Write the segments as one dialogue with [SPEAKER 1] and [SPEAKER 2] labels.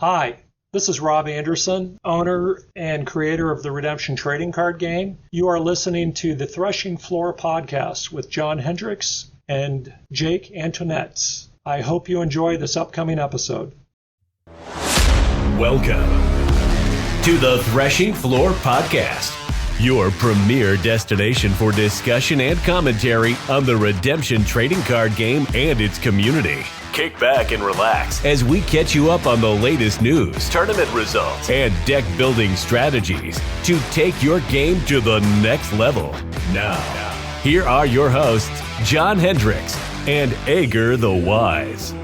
[SPEAKER 1] Hi, this is Rob Anderson, owner and creator of the Redemption Trading Card Game. You are listening to the Threshing Floor podcast with John Hendricks and Jake Antoinette. I hope you enjoy this upcoming episode.
[SPEAKER 2] Welcome to the Threshing Floor podcast, your premier destination for discussion and commentary on the Redemption Trading Card Game and its community. Kick back and relax as we catch you up on the latest news, tournament results, and deck building strategies to take your game to the next level. Now, here are your hosts, John Hendricks and Ager the Wise.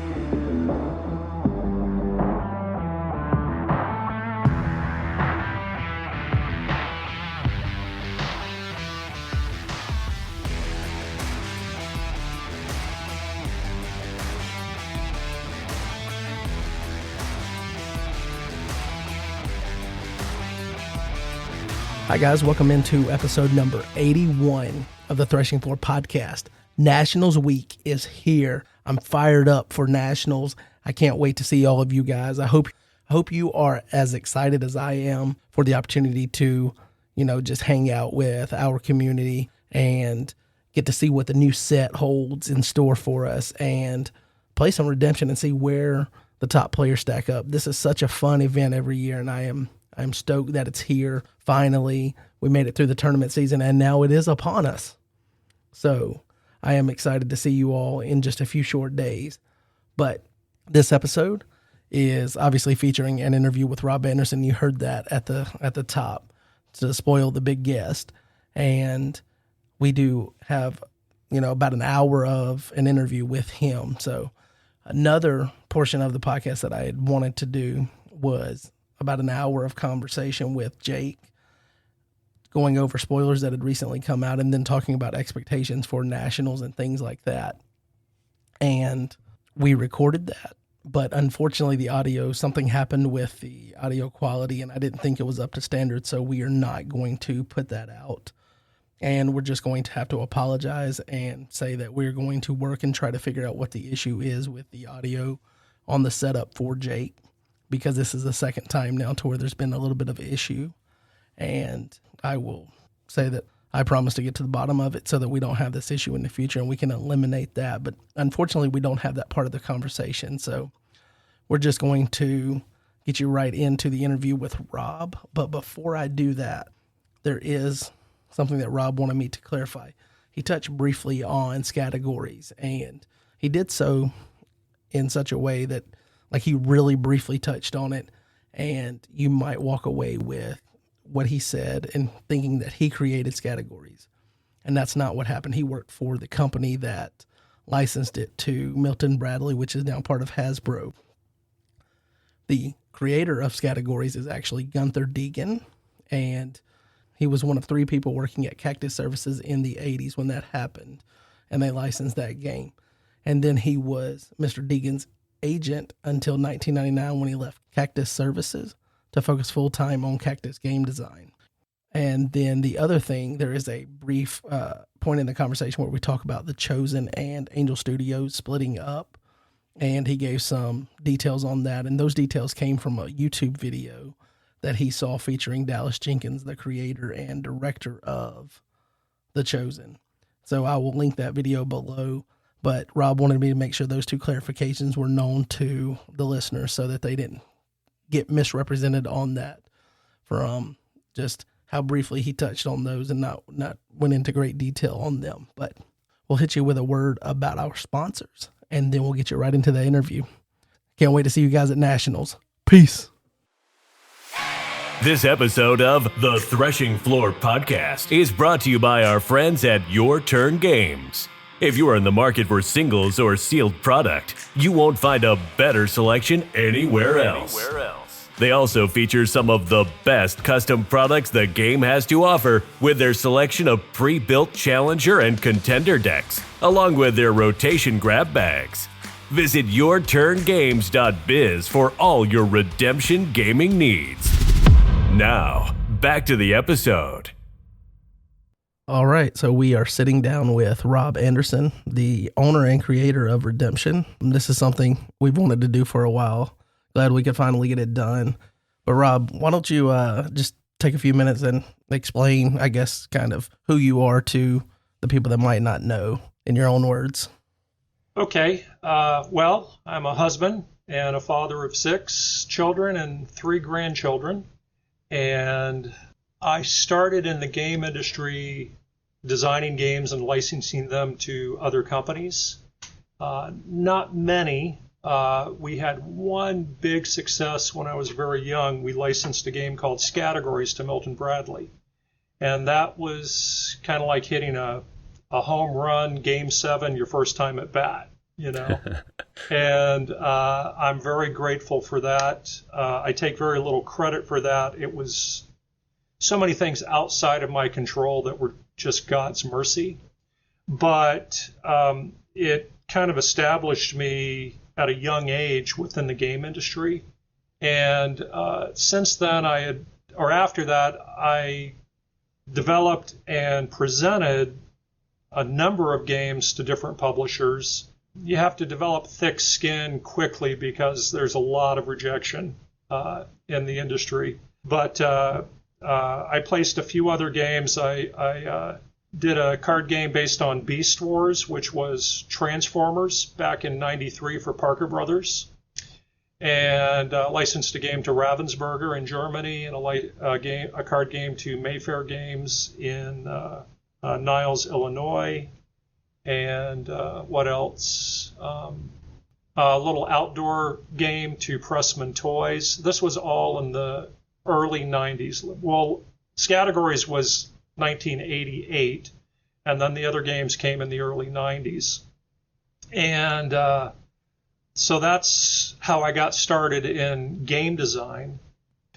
[SPEAKER 3] Hi guys, welcome into episode number 81 of the Threshing Floor podcast. Nationals week is here. I'm fired up for Nationals. I can't wait to see all of you guys. I hope you are as excited as I am for the opportunity to, just hang out with our community and get to see what the new set holds in store for us and play some Redemption and see where the top players stack up. This is such a fun event every year, and I'm stoked that it's here. Finally, we made it through the tournament season, and now it is upon us. So I am excited to see you all in just a few short days. But this episode is obviously featuring an interview with Rob Anderson. You heard that at the top to spoil the big guest. And we do have, about an hour of an interview with him. So another portion of the podcast that I had wanted to do was about an hour of conversation with Jake, going over spoilers that had recently come out and then talking about expectations for Nationals and things like that. And we recorded that, but unfortunately something happened with the audio quality and I didn't think it was up to standard, so we are not going to put that out. And we're just going to have to apologize and say that we're going to work and try to figure out what the issue is with the audio on the setup for Jake, because this is the second time now to where there's been a little bit of an issue. And I will say that I promise to get to the bottom of it so that we don't have this issue in the future and we can eliminate that. But unfortunately, we don't have that part of the conversation. So we're just going to get you right into the interview with Rob. But before I do that, there is something that Rob wanted me to clarify. He touched briefly on categories, and he did so in such a way that he really briefly touched on it, and you might walk away with what he said and thinking that he created categories. And that's not what happened. He worked for the company that licensed it to Milton Bradley, which is now part of Hasbro. The creator of categories is actually Gunther Deegan, and he was one of three people working at Cactus Services in the 80s when that happened, and they licensed that game. And then he was Mr. Deegan's agent until 1999 when he left Cactus Services to focus full-time on Cactus game design. And then the other thing, there is a brief point in the conversation where we talk about The Chosen and Angel Studios splitting up, and he gave some details on that, and those details came from a YouTube video that he saw featuring Dallas Jenkins, the creator and director of The Chosen. So I will link that video below. But Rob wanted me to make sure those two clarifications were known to the listeners so that they didn't get misrepresented on that from just how briefly he touched on those and not went into great detail on them. But we'll hit you with a word about our sponsors, and then we'll get you right into the interview. Can't wait to see you guys at Nationals. Peace.
[SPEAKER 2] This episode of the Threshing Floor podcast is brought to you by our friends at Your Turn Games. If you are in the market for singles or sealed product, you won't find a better selection anywhere else. They also feature some of the best custom products the game has to offer with their selection of pre-built Challenger and Contender decks, along with their rotation grab bags. Visit yourturngames.biz for all your Redemption gaming needs. Now, back to the episode.
[SPEAKER 3] All right, so we are sitting down with Rob Anderson, the owner and creator of Redemption. This is something we've wanted to do for a while Glad we could finally get it done. But Rob, why don't you just take a few minutes and explain, I guess, kind of who you are to the people that might not know in your own words.
[SPEAKER 1] Okay. Well, I'm a husband and a father of 6 children and 3 grandchildren. And I started in the game industry designing games and licensing them to other companies. Not many. We had one big success when I was very young. We licensed a game called Categories to Milton Bradley. And that was kind of like hitting a home run, game 7, your first time at bat, And I'm very grateful for that. I take very little credit for that. It was so many things outside of my control that were just God's mercy. But it kind of established me at a young age within the game industry. And since then, after that, I developed and presented a number of games to different publishers. You have to develop thick skin quickly because there's a lot of rejection in the industry. But I placed a few other games. I did a card game based on Beast Wars, which was Transformers back in '93 for Parker Brothers, and licensed a game to Ravensburger in Germany, and a card game to Mayfair Games in Niles, Illinois, and what else? A little outdoor game to Pressman Toys. This was all in the early 90s. Well, Categories was 1988, and then the other games came in the early 90s. And so that's how I got started in game design.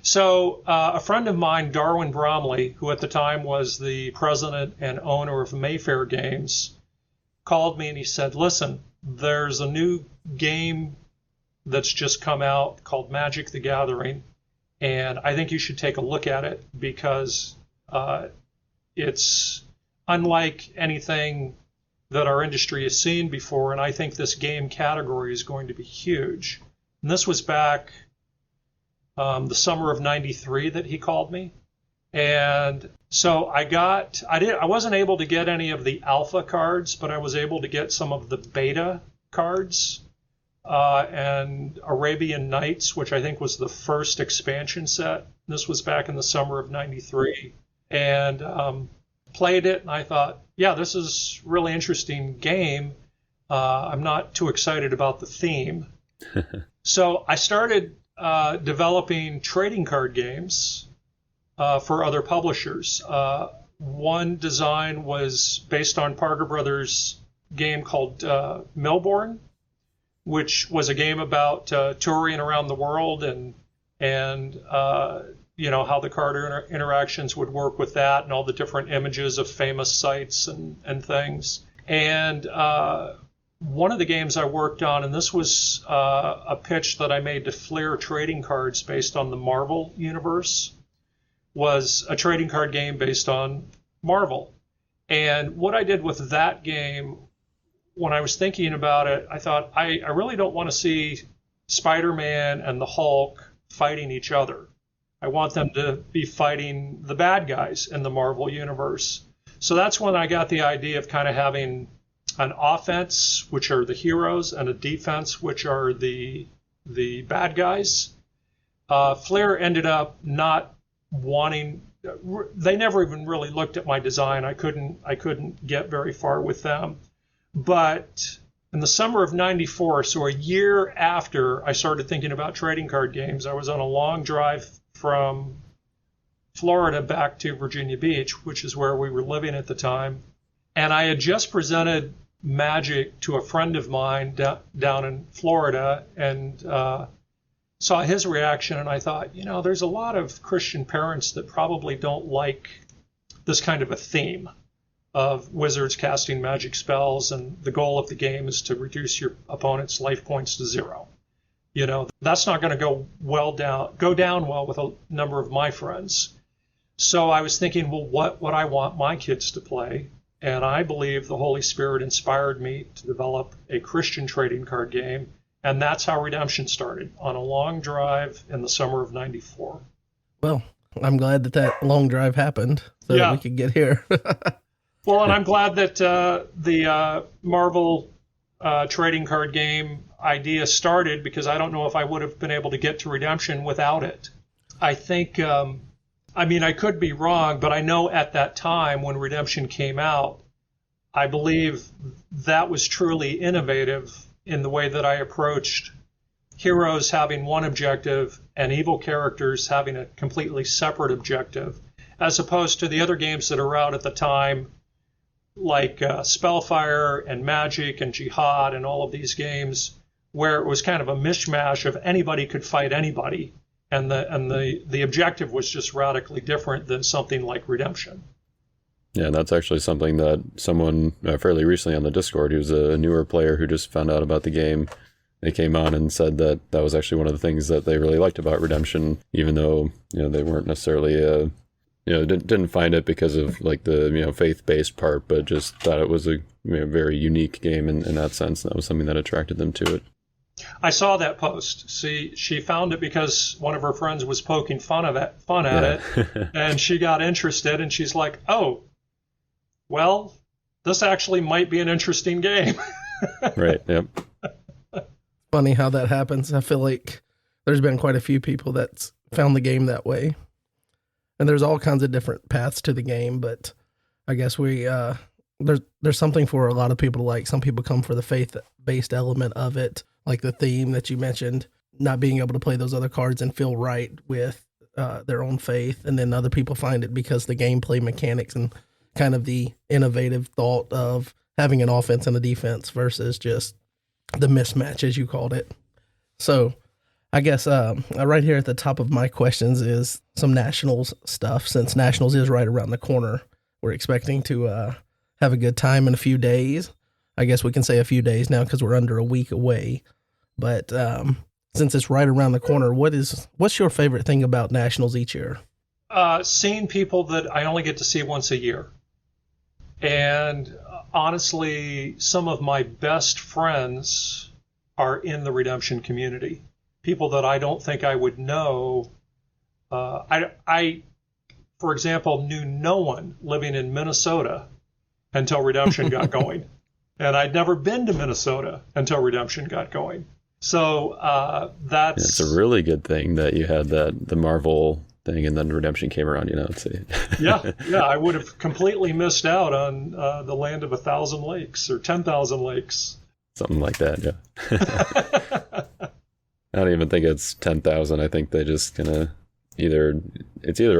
[SPEAKER 1] So a friend of mine, Darwin Bromley, who at the time was the president and owner of Mayfair Games, called me and he said, listen, there's a new game that's just come out called Magic the Gathering, and I think you should take a look at it because it's unlike anything that our industry has seen before, and I think this game category is going to be huge. And this was back the summer of '93 that he called me. And so I wasn't able to get any of the alpha cards, but I was able to get some of the beta cards, and Arabian Nights, which I think was the first expansion set. This was back in the summer of '93. And played it, and I thought, yeah, this is a really interesting game. I'm not too excited about the theme. So I started developing trading card games for other publishers. One design was based on Parker Brothers' game called Melbourne, which was a game about touring around the world and how the card interactions would work with that and all the different images of famous sites and things. And one of the games I worked on, and this was a pitch that I made to Flair Trading Cards based on the Marvel universe, was a trading card game based on Marvel. And what I did with that game, when I was thinking about it, I thought, I really don't want to see Spider-Man and the Hulk fighting each other. I want them to be fighting the bad guys in the Marvel universe. So that's when I got the idea of kind of having an offense, which are the heroes, and a defense, which are the bad guys. Flair ended up not wanting. They never even really looked at my design. I couldn't get very far with them. But in the summer of '94, so a year after I started thinking about trading card games, I was on a long drive from Florida back to Virginia Beach, which is where we were living at the time. And I had just presented Magic to a friend of mine down in Florida and saw his reaction. And I thought, there's a lot of Christian parents that probably don't like this kind of a theme of wizards casting magic spells. And the goal of the game is to reduce your opponent's life points to 0. That's not going to go down well with a number of my friends. So I was thinking, well, what would I want my kids to play? And I believe the Holy Spirit inspired me to develop a Christian trading card game. And that's how Redemption started, on a long drive in the summer of '94.
[SPEAKER 3] Well, I'm glad that long drive happened so that we could get here.
[SPEAKER 1] Well, and I'm glad that the Marvel trading card game idea started, because I don't know if I would have been able to get to Redemption without it. I think, I could be wrong, but I know at that time when Redemption came out, I believe that was truly innovative in the way that I approached heroes having one objective and evil characters having a completely separate objective, as opposed to the other games that are out at the time, like Spellfire and Magic and Jihad and all of these games, where it was kind of a mishmash of anybody could fight anybody, and the objective was just radically different than something like Redemption.
[SPEAKER 4] Yeah, that's actually something that someone fairly recently on the Discord, who's a newer player who just found out about the game, they came on and said that that was actually one of the things that they really liked about Redemption, even though they weren't necessarily didn't find it because of like the faith-based part, but just thought it was a very unique game in that sense. That was something that attracted them to it.
[SPEAKER 1] I saw that post. See, she found it because one of her friends was poking fun at it, and she got interested, and she's like, "Oh, well, this actually might be an interesting game."
[SPEAKER 4] Right. Yep.
[SPEAKER 3] Funny how that happens. I feel like there's been quite a few people that's found the game that way, and there's all kinds of different paths to the game. But I guess there's something for a lot of people to like. Some people come for the faith-based element of it, like the theme that you mentioned, not being able to play those other cards and feel right with their own faith. And then other people find it because the gameplay mechanics and kind of the innovative thought of having an offense and a defense versus just the mismatch, as you called it. So I guess right here at the top of my questions is some Nationals stuff. Since Nationals is right around the corner, we're expecting to have a good time in a few days. I guess we can say a few days now because we're under a week away. But since it's right around the corner, what's your favorite thing about Nationals each year?
[SPEAKER 1] Seeing people that I only get to see once a year. And honestly, some of my best friends are in the Redemption community. People that I don't think I would know. I, for example, knew no one living in Minnesota until Redemption got going. And I'd never been to Minnesota until Redemption got going. So that's...
[SPEAKER 4] It's a really good thing that you had the Marvel thing and then Redemption came around,
[SPEAKER 1] Yeah, I would have completely missed out on the land of 1,000 lakes or 10,000 lakes.
[SPEAKER 4] Something like that, yeah. I don't even think it's 10,000. I think they just kind of either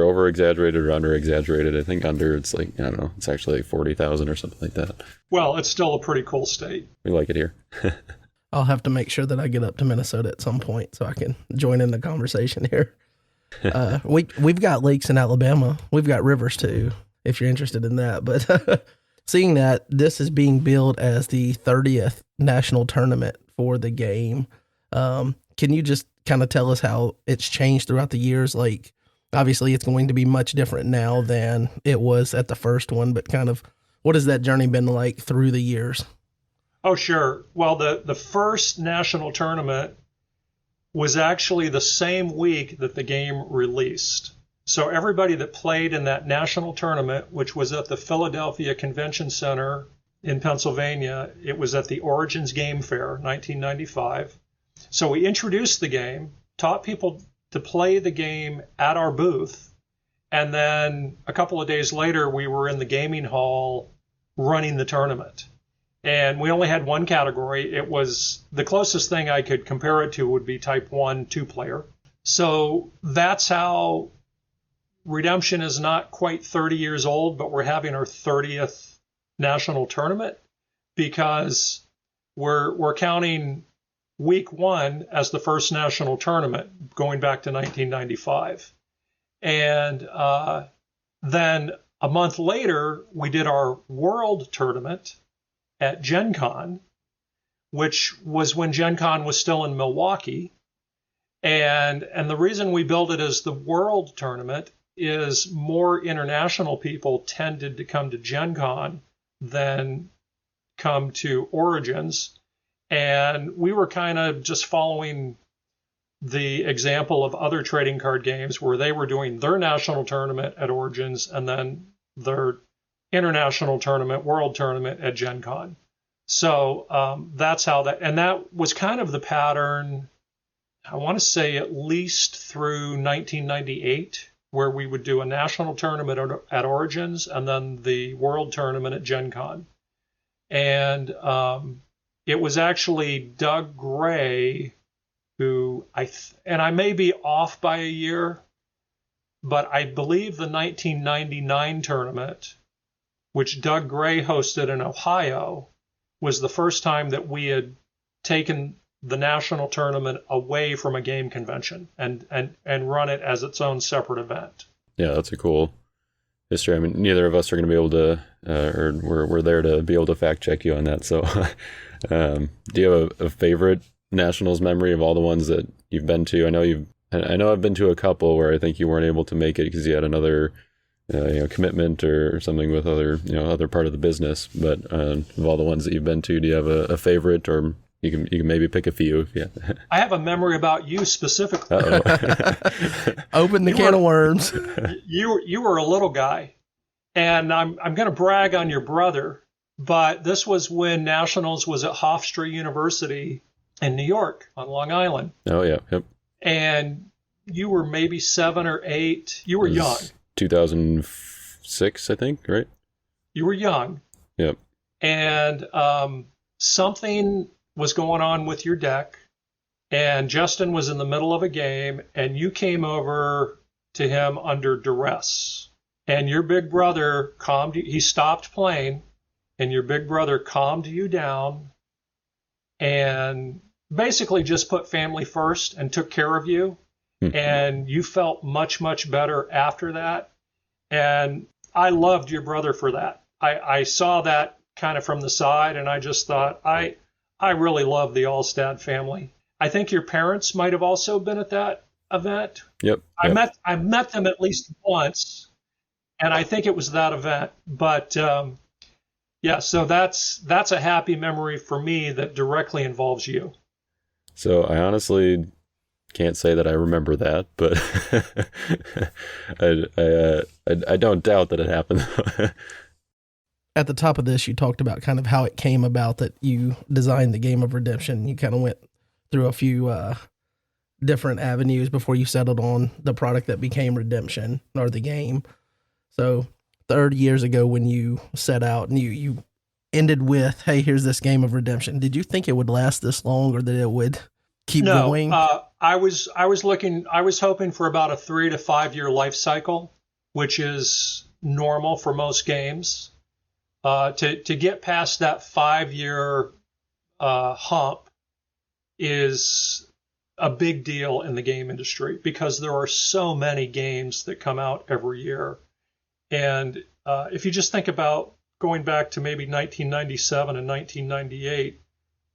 [SPEAKER 4] over-exaggerated or under-exaggerated. I think under, it's like, I don't know, it's actually like 40,000 or something like that.
[SPEAKER 1] Well, it's still a pretty cool state.
[SPEAKER 4] We like it here.
[SPEAKER 3] I'll have to make sure that I get up to Minnesota at some point so I can join in the conversation here. We've got lakes in Alabama. We've got rivers too, if you're interested in that. But seeing that this is being billed as the 30th national tournament for the game, can you just kind of tell us how it's changed throughout the years? Like, obviously it's going to be much different now than it was at the first one, but kind of what has that journey been like through the years?
[SPEAKER 1] Oh, sure. Well, the first national tournament was actually the same week that the game released. So everybody that played in that national tournament, which was at the Philadelphia Convention Center in Pennsylvania, it was at the Origins Game Fair, 1995. So we introduced the game, taught people to play the game at our booth, and then a couple of days later, we were in the gaming hall running the tournament. And we only had one category. It was the closest thing I could compare it to would be Type 1 2-player. So that's how Redemption is not quite 30 years old, but we're having our 30th national tournament because we're counting week one as the first national tournament going back to 1995. And then a month later, we did our world tournament at Gen Con, which was when Gen Con was still in Milwaukee. And the reason we built it as the world tournament is more international people tended to come to Gen Con than come to Origins. And we were kind of just following the example of other trading card games where they were doing their national tournament at Origins and then their international tournament, world tournament at Gen Con. So that's how that, and that was kind of the pattern, I want to say at least through 1998, where we would do a national tournament at Origins and then the world tournament at Gen Con. And it was actually Doug Gray who, and I may be off by a year, but I believe the 1999 tournament, which Doug Gray hosted in Ohio, was the first time that we had taken the national tournament away from a game convention and run it as its own separate event.
[SPEAKER 4] Yeah, that's a cool history. I mean, neither of us are going to be able to, or we're there to be able to fact check you on that. So, do you have a favorite nationals memory of all the ones that you've been to? I know I've been to a couple where I think you weren't able to make it because you had another commitment or something with other part of the business. But of all the ones that you've been to, do you have a favorite, or you can maybe pick a few? Yeah.
[SPEAKER 1] I have a memory about you specifically.
[SPEAKER 3] Open the can of worms.
[SPEAKER 1] You were a little guy, and I'm going to brag on your brother, but this was when nationals was at Hofstra University in New York on Long Island.
[SPEAKER 4] Oh yeah, yep.
[SPEAKER 1] And you were maybe 7 or 8. You were young.
[SPEAKER 4] 2006, I think, right?
[SPEAKER 1] You were young.
[SPEAKER 4] Yep.
[SPEAKER 1] And something was going on with your deck, and Justin was in the middle of a game, and you came over to him under duress. And your big brother calmed you. He stopped playing, and your big brother calmed you down and basically just put family first and took care of you. Mm-hmm. And you felt much, much better after that. And I loved your brother for that. I saw that kind of from the side, and I just thought, I really love the Allstad family. I think your parents might have also been at that event.
[SPEAKER 4] Yep.
[SPEAKER 1] I met them at least once, and I think it was that event. But yeah, so that's a happy memory for me that directly involves you.
[SPEAKER 4] So I honestly can't say that I remember that, but I don't doubt that it happened.
[SPEAKER 3] At the top of this, you talked about kind of how it came about that you designed the game of Redemption. You kind of went through a few different avenues before you settled on the product that became Redemption, or the game. So 30 years ago when you set out and you ended with, hey, here's this game of Redemption, did you think it would last this long, or that it would keep going?
[SPEAKER 1] I was hoping for about a 3 to 5 year life cycle, which is normal for most games. To get past that 5-year hump is a big deal in the game industry, because there are so many games that come out every year. And if you just think about going back to maybe 1997 and 1998,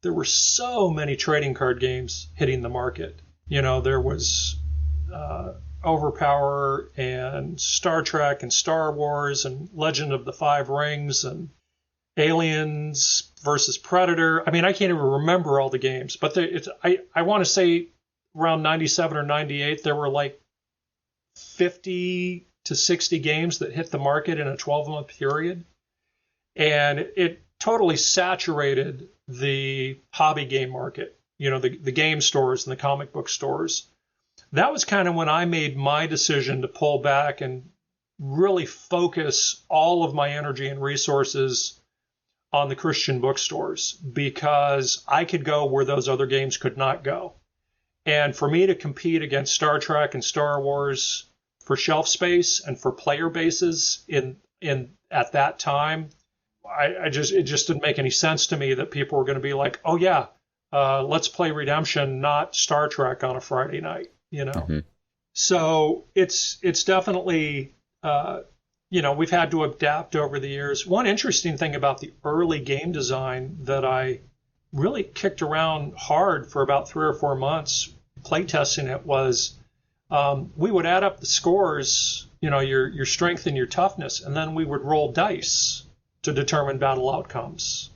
[SPEAKER 1] there were so many trading card games hitting the market. There was Overpower and Star Trek and Star Wars and Legend of the Five Rings and Aliens versus Predator. I mean, I can't even remember all the games, but I want to say around 97 or 98, there were like 50 to 60 games that hit the market in a 12-month period. And it totally saturated the hobby game market, the game stores and the comic book stores. That was kind of when I made my decision to pull back and really focus all of my energy and resources on the Christian bookstores, because I could go where those other games could not go. And for me to compete against Star Trek and Star Wars for shelf space and for player bases in at that time, it just didn't make any sense to me that people were going to be like, oh yeah, let's play Redemption, not Star Trek on a Friday night. Mm-hmm. So it's definitely, we've had to adapt over the years. One interesting thing about the early game design that I really kicked around hard for about 3 or 4 months playtesting it was, we would add up the scores, your strength and your toughness, and then we would roll dice to determine battle outcomes.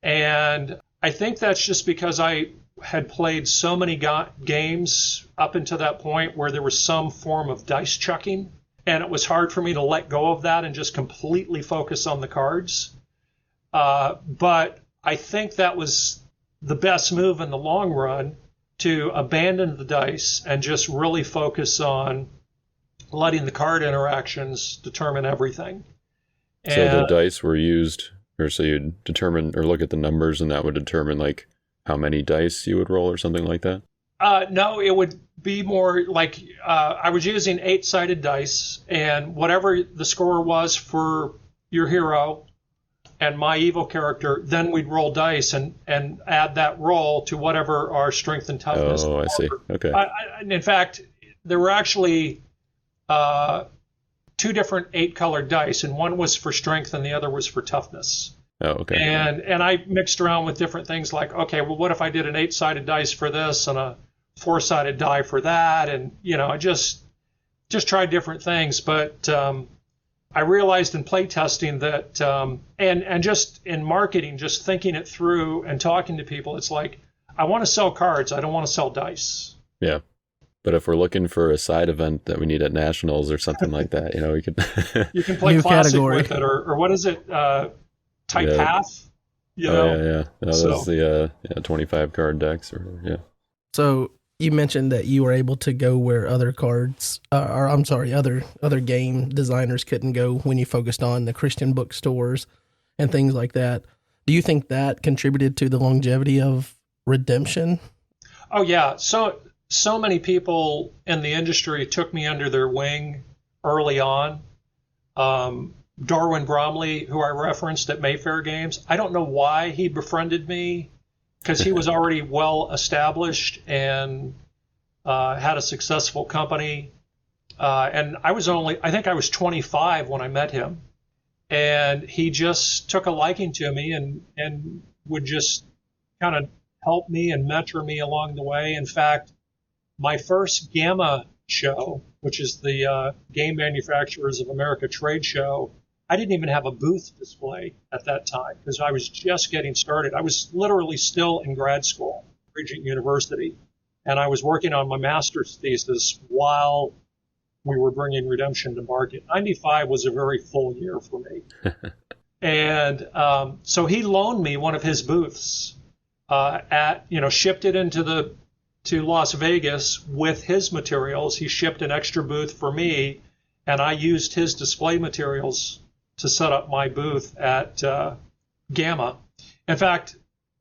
[SPEAKER 1] And I think that's just because I had played so many games up until that point where there was some form of dice chucking, and it was hard for me to let go of that and just completely focus on the cards. But I think that was the best move in the long run, to abandon the dice and just really focus on letting the card interactions determine everything.
[SPEAKER 4] So the dice were used, or so you'd determine or look at the numbers, and that would determine like how many dice you would roll or something like that?
[SPEAKER 1] No, it would be more like I was using 8-sided dice, and whatever the score was for your hero and my evil character, then we'd roll dice and add that roll to whatever our strength and toughness.
[SPEAKER 4] Oh, I see. Okay.
[SPEAKER 1] In fact, there were actually 2 different 8-colored dice, and one was for strength and the other was for toughness.
[SPEAKER 4] Oh, okay.
[SPEAKER 1] And I mixed around with different things like, okay, well, what if I did an 8-sided dice for this and a 4-sided die for that? And, I just tried different things. But I realized in playtesting that, and just in marketing, just thinking it through and talking to people, it's like, I want to sell cards. I don't want to sell dice.
[SPEAKER 4] Yeah. But if we're looking for a side event that we need at Nationals or something like that, we could...
[SPEAKER 1] You can play
[SPEAKER 3] New
[SPEAKER 1] Classic
[SPEAKER 3] category.
[SPEAKER 1] with it, or what is it? Type Path?
[SPEAKER 4] Yeah. Those the 25 card decks. Yeah.
[SPEAKER 3] So you mentioned that you were able to go where other cards, other game designers couldn't go when you focused on the Christian bookstores and things like that. Do you think that contributed to the longevity of Redemption?
[SPEAKER 1] Oh, yeah. So many people in the industry took me under their wing early on. Darwin Bromley, who I referenced at Mayfair Games, I don't know why he befriended me, because he was already well established and had a successful company. And I think I was 25 when I met him. And he just took a liking to me and would just kind of help me and mentor me along the way. In fact, my first Gamma show, which is the Game Manufacturers of America trade show, I didn't even have a booth display at that time because I was just getting started. I was literally still in grad school, Regent University, and I was working on my master's thesis while we were bringing Redemption to market. 95 was a very full year for me. And so he loaned me one of his booths shipped it to Las Vegas with his materials. He shipped an extra booth for me, and I used his display materials to set up my booth at Gamma. In fact,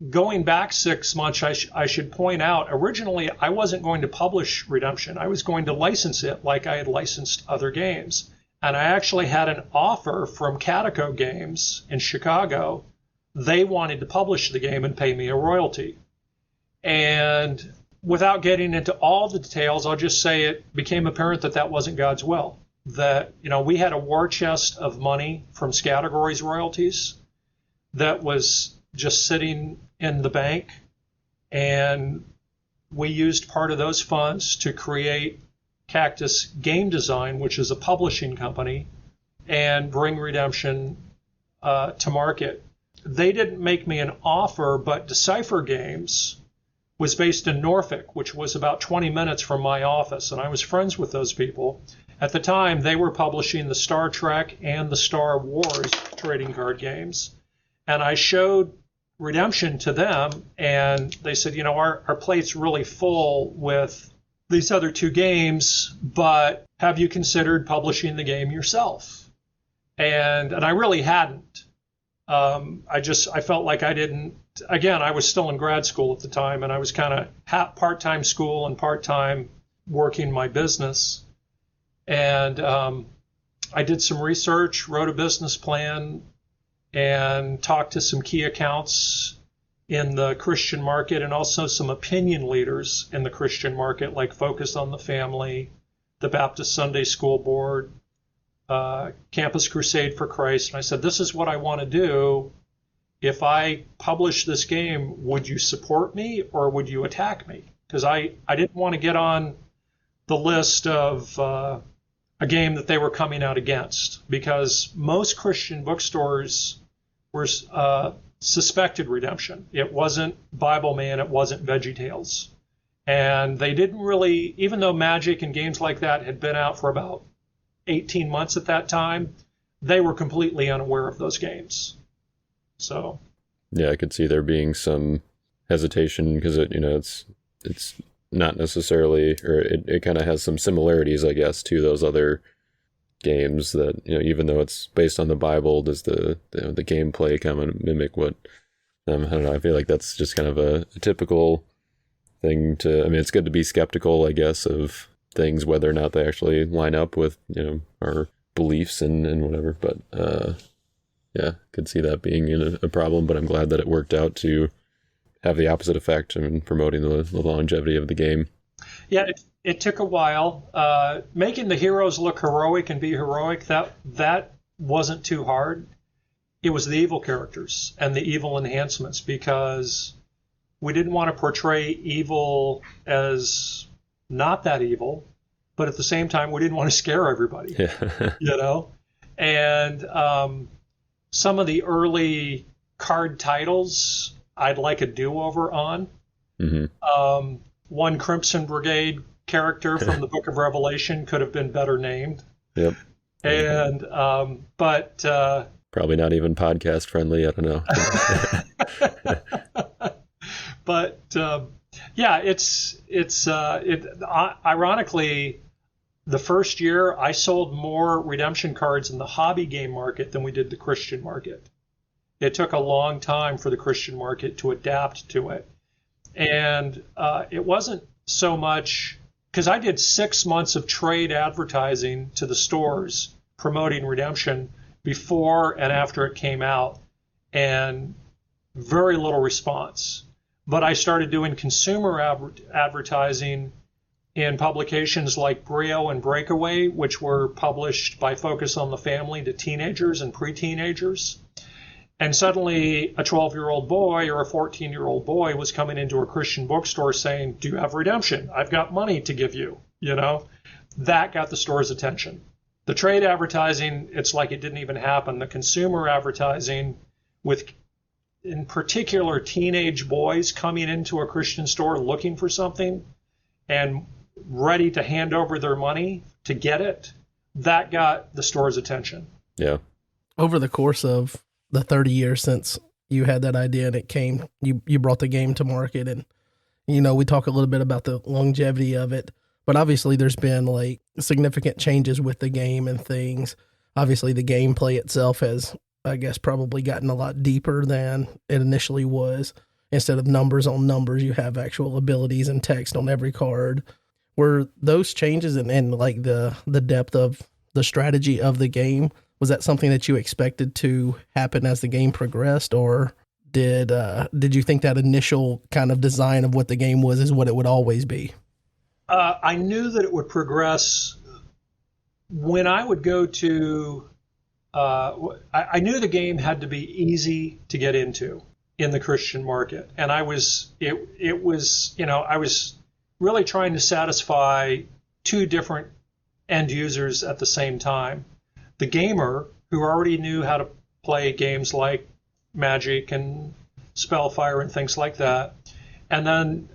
[SPEAKER 1] going back 6 months, I should point out, originally I wasn't going to publish Redemption. I was going to license it like I had licensed other games. And I actually had an offer from Catico Games in Chicago. They wanted to publish the game and pay me a royalty. And without getting into all the details, I'll just say it became apparent that wasn't God's will. That, we had a war chest of money from Scattergories royalties that was just sitting in the bank, and we used part of those funds to create Cactus Game Design, which is a publishing company, and bring Redemption to market. They didn't make me an offer, but Decipher Games was based in Norfolk, which was about 20 minutes from my office, and I was friends with those people. At the time, they were publishing the Star Trek and the Star Wars trading card games, and I showed Redemption to them, and they said, our plate's really full with these other 2 games, but have you considered publishing the game yourself? And I really hadn't. I felt like I didn't. Again, I was still in grad school at the time, and I was kind of part-time school and part-time working my business. And I did some research, wrote a business plan, and talked to some key accounts in the Christian market and also some opinion leaders in the Christian market, like Focus on the Family, the Baptist Sunday School Board, Campus Crusade for Christ. And I said, this is what I want to do. If I publish this game, would you support me or would you attack me? Because I didn't want to get on the list of a game that they were coming out against, because most Christian bookstores were suspected redemption. It wasn't Bible Man, it wasn't VeggieTales. And they didn't really, even though Magic and games like that had been out for about 18 months at that time, they were completely unaware of those games. So,
[SPEAKER 4] yeah, I could see there being some hesitation because it's not necessarily, or it kind of has some similarities, I guess, to those other games that, even though it's based on the Bible, does the gameplay kind of mimic what, I don't know, I feel like that's just kind of a typical thing to, it's good to be skeptical, I guess, of things, whether or not they actually line up with, our beliefs and whatever, but yeah, could see that being a problem, but I'm glad that it worked out to have the opposite effect and promoting the longevity of the game.
[SPEAKER 1] Yeah, it took a while. Making the heroes look heroic and be heroic, that wasn't too hard. It was the evil characters and the evil enhancements, because we didn't want to portray evil as not that evil, but at the same time, we didn't want to scare everybody. Yeah. And some of the early card titles, I'd like a do-over on. Mm-hmm. One Crimson Brigade character from the Book of Revelation could have been better named.
[SPEAKER 4] Yep.
[SPEAKER 1] And but
[SPEAKER 4] probably not even podcast friendly. I don't know.
[SPEAKER 1] But yeah, it's ironically, the first year I sold more redemption cards in the hobby game market than we did the Christian market. It took a long time for the Christian market to adapt to it. And it wasn't so much, because I did 6 months of trade advertising to the stores promoting redemption before and after it came out, and very little response. But I started doing consumer advertising in publications like Brio and Breakaway, which were published by Focus on the Family to teenagers and pre-teenagers. And suddenly a 12-year-old boy or a 14-year-old boy was coming into a Christian bookstore saying, "Do you have redemption? I've got money to give you." That got the store's attention. The trade advertising, it's like it didn't even happen. The consumer advertising, with in particular teenage boys coming into a Christian store looking for something and ready to hand over their money to get it, that got the store's attention.
[SPEAKER 4] Yeah.
[SPEAKER 3] Over the course of the 30 years since you had that idea and it came, you brought the game to market, and, we talk a little bit about the longevity of it, but obviously there's been like significant changes with the game and things. Obviously the gameplay itself has, I guess, probably gotten a lot deeper than it initially was. Instead of numbers on numbers, you have actual abilities and text on every card. Were those changes and like the depth of the strategy of the game, was that something that you expected to happen as the game progressed, or did you think that initial kind of design of what the game was is what it would always be?
[SPEAKER 1] I knew that it would progress. When I would go to, I knew the game had to be easy to get into in the Christian market, and I was really trying to satisfy two different end users at the same time. The gamer, who already knew how to play games like Magic and Spellfire and things like that, and then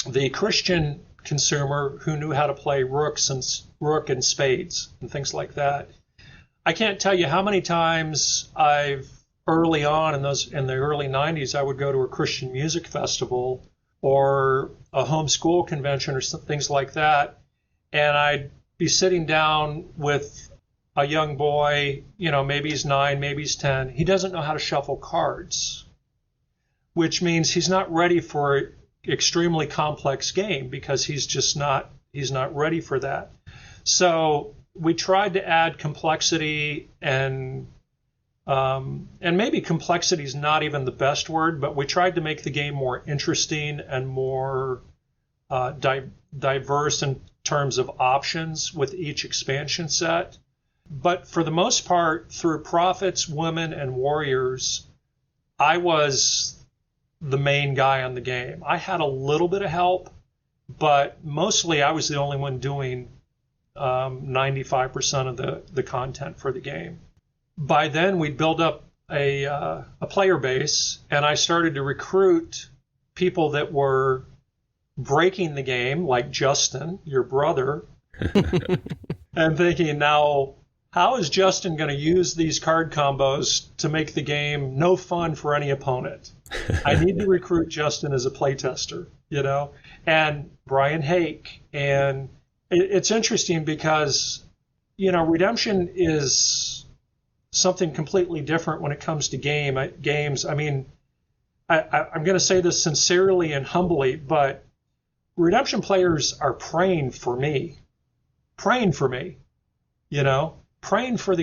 [SPEAKER 1] the Christian consumer, who knew how to play rook and spades and things like that. I can't tell you how many times early on in the early 90s, I would go to a Christian music festival or a homeschool convention or things like that, and I'd be sitting down with a young boy, maybe he's 9, maybe he's 10. He doesn't know how to shuffle cards, which means he's not ready for an extremely complex game, because he's not ready for that. So we tried to add complexity, and maybe complexity is not even the best word, but we tried to make the game more interesting and more diverse in terms of options with each expansion set. But for the most part, through Prophets, Women, and Warriors, I was the main guy on the game. I had a little bit of help, but mostly I was the only one doing 95% of the content for the game. By then, we'd built up a player base, and I started to recruit people that were breaking the game, like Justin, your brother, and thinking, now, how is Justin going to use these card combos to make the game no fun for any opponent? I need to recruit Justin as a playtester, and Brian Hake. And it's interesting because, redemption is something completely different when it comes to games. I mean, I'm going to say this sincerely and humbly, but redemption players are praying for me, praying for the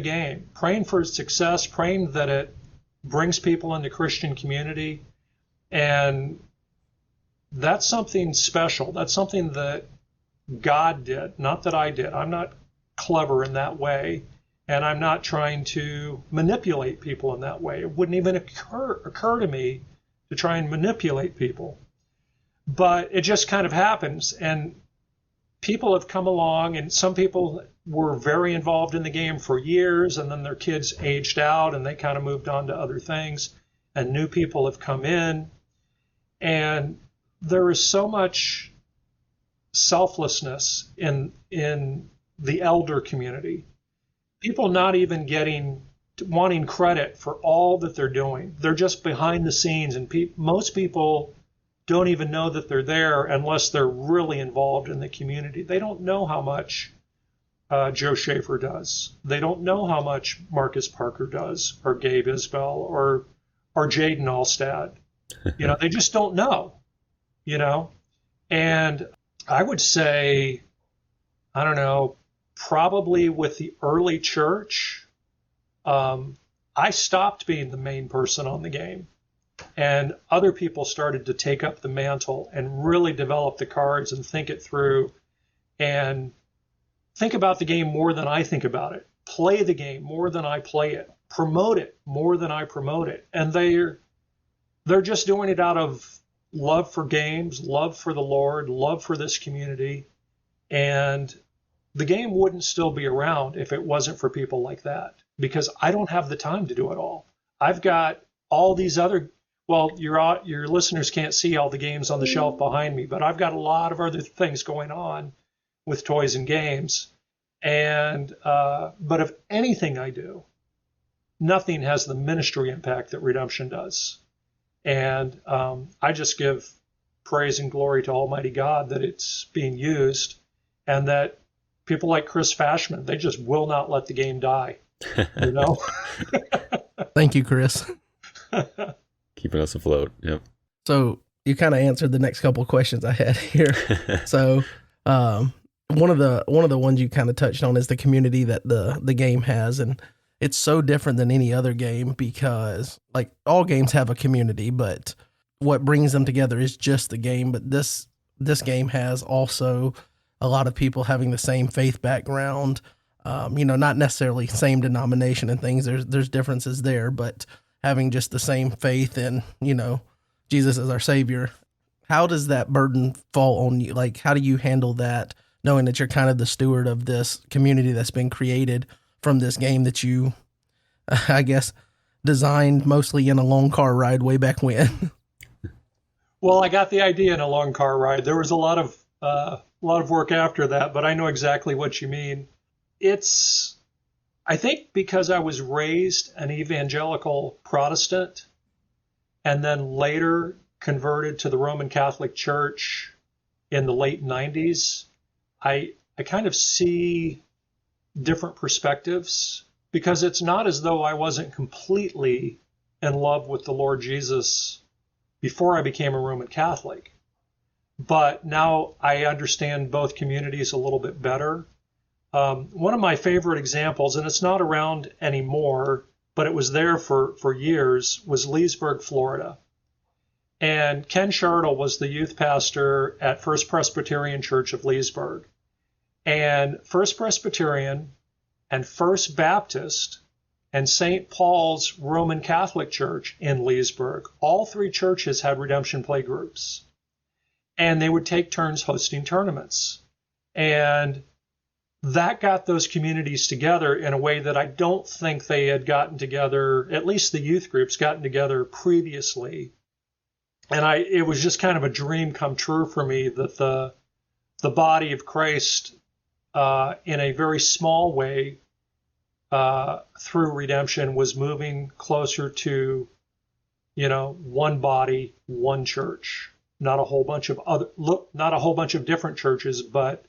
[SPEAKER 1] game, praying for its success, praying that it brings people into Christian community. And that's something special. That's something that God did, not that I did. I'm not clever in that way, and I'm not trying to manipulate people in that way. It wouldn't even occur to me to try and manipulate people. But it just kind of happens, and people have come along, and some people were very involved in the game for years, and then their kids aged out and they kind of moved on to other things, and new people have come in. And there is so much selflessness in the elder community. People not even wanting credit for all that they're doing. They're just behind the scenes, and most people don't even know that they're there unless they're really involved in the community. They don't know how much Joe Schaefer does. They don't know how much Marcus Parker does, or Gabe Isbell, or Jaden Allstad. They just don't know, And I would say, I don't know, probably with the early church, I stopped being the main person on the game. And other people started to take up the mantle and really develop the cards and think it through and think about the game more than I think about it, play the game more than I play it, promote it more than I promote it. And they're just doing it out of love for games, love for the Lord, love for this community. And the game wouldn't still be around if it wasn't for people like that, because I don't have the time to do it all. I've got all these other, well, your listeners can't see all the games on the shelf behind me, but I've got a lot of other things going on with toys and games. And but if anything I do, nothing has the ministry impact that Redemption does. And I just give praise and glory to Almighty God that it's being used, and that people like Chris Fashman, they just will not let the game die.
[SPEAKER 3] Thank you, Chris.
[SPEAKER 4] Keeping us afloat. Yep.
[SPEAKER 3] So you kind of answered the next couple of questions I had here. So one of the ones you kind of touched on is the community that the game has, and it's so different than any other game because, like, all games have a community, but what brings them together is just the game. But this game has also a lot of people having the same faith background, not necessarily same denomination and things. There's differences there, but having just the same faith in, Jesus as our Savior. How does that burden fall on you? Like, how do you handle that, knowing that you're kind of the steward of this community that's been created from this game that you, I guess, designed mostly in a long car ride way back when?
[SPEAKER 1] Well, I got the idea in a long car ride. There was a lot of work after that, but I know exactly what you mean. I think because I was raised an evangelical Protestant and then later converted to the Roman Catholic Church in the late 90s, I kind of see different perspectives, because it's not as though I wasn't completely in love with the Lord Jesus before I became a Roman Catholic. But now I understand both communities a little bit better. One of my favorite examples, and it's not around anymore, but it was there for years, was Leesburg, Florida. And Ken Shartle was the youth pastor at First Presbyterian Church of Leesburg. And First Presbyterian and First Baptist and St. Paul's Roman Catholic Church in Leesburg, all three churches had redemption play groups. And they would take turns hosting tournaments. And that got those communities together in a way that I don't think they had gotten together, at least the youth groups gotten together previously. And it was just kind of a dream come true for me that the body of Christ, in a very small way, through redemption, was moving closer to, one body, one church, not a whole bunch of different churches, but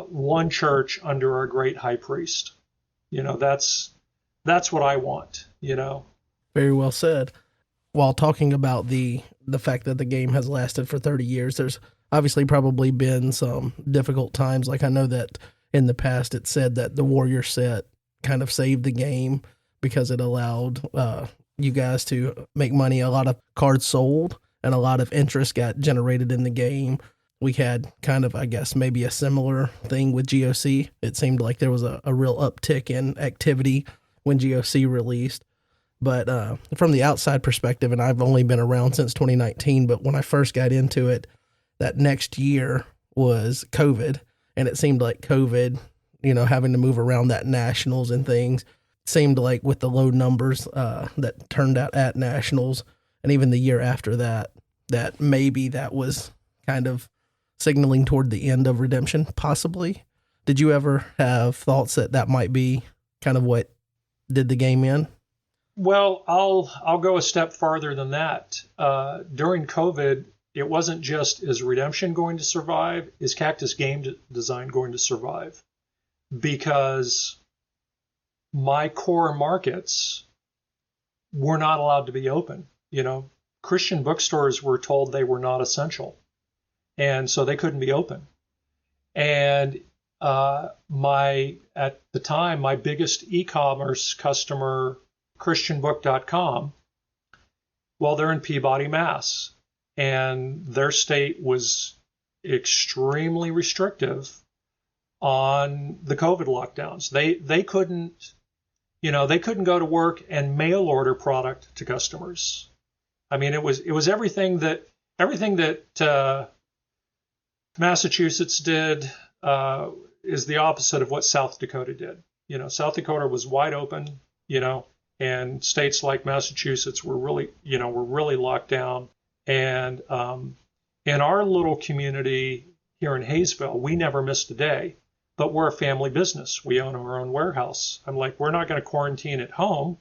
[SPEAKER 1] one church under our great high priest. That's what I want.
[SPEAKER 3] Very well said. While talking about the fact that the game has lasted for 30 years, there's obviously probably been some difficult times. Like I know that in the past it said that the Warrior set kind of saved the game because it allowed you guys to make money. A lot of cards sold and a lot of interest got generated in the game. We had kind of, I guess, maybe a similar thing with GOC. It seemed like there was a real uptick in activity when GOC released. But from the outside perspective, and I've only been around since 2019, but when I first got into it, that next year was COVID. And it seemed like COVID, having to move around that nationals and things, seemed like with the low numbers that turned out at nationals, and even the year after that, that maybe that was kind of signaling toward the end of redemption, possibly. Did you ever have thoughts that might be kind of what did the game in?
[SPEAKER 1] Well, I'll go a step farther than that. During COVID, it wasn't just, is redemption going to survive? Is Cactus Game Design going to survive? Because my core markets were not allowed to be open. Christian bookstores were told they were not essential, and so they couldn't be open. And at the time, my biggest e-commerce customer, christianbook.com, well, they're in Peabody, Mass, and their state was extremely restrictive on the COVID lockdowns. They couldn't, they couldn't go to work and mail order product to customers. I mean, it was everything that Massachusetts did is the opposite of what South Dakota did. South Dakota was wide open, and states like Massachusetts were really locked down. And in our little community here in Hayesville, we never missed a day, but we're a family business. We own our own warehouse. I'm like, we're not going to quarantine at home.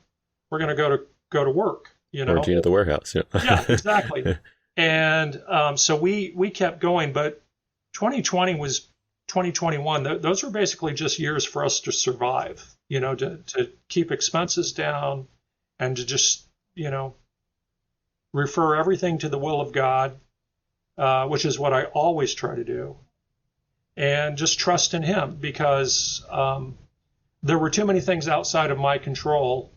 [SPEAKER 1] We're going to go to work.
[SPEAKER 4] Quarantine at the warehouse. Yeah.
[SPEAKER 1] Yeah, exactly. And so we kept going, but 2021, those were basically just years for us to survive, to keep expenses down and to just, refer everything to the will of God, which is what I always try to do, and just trust in Him, because there were too many things outside of my control,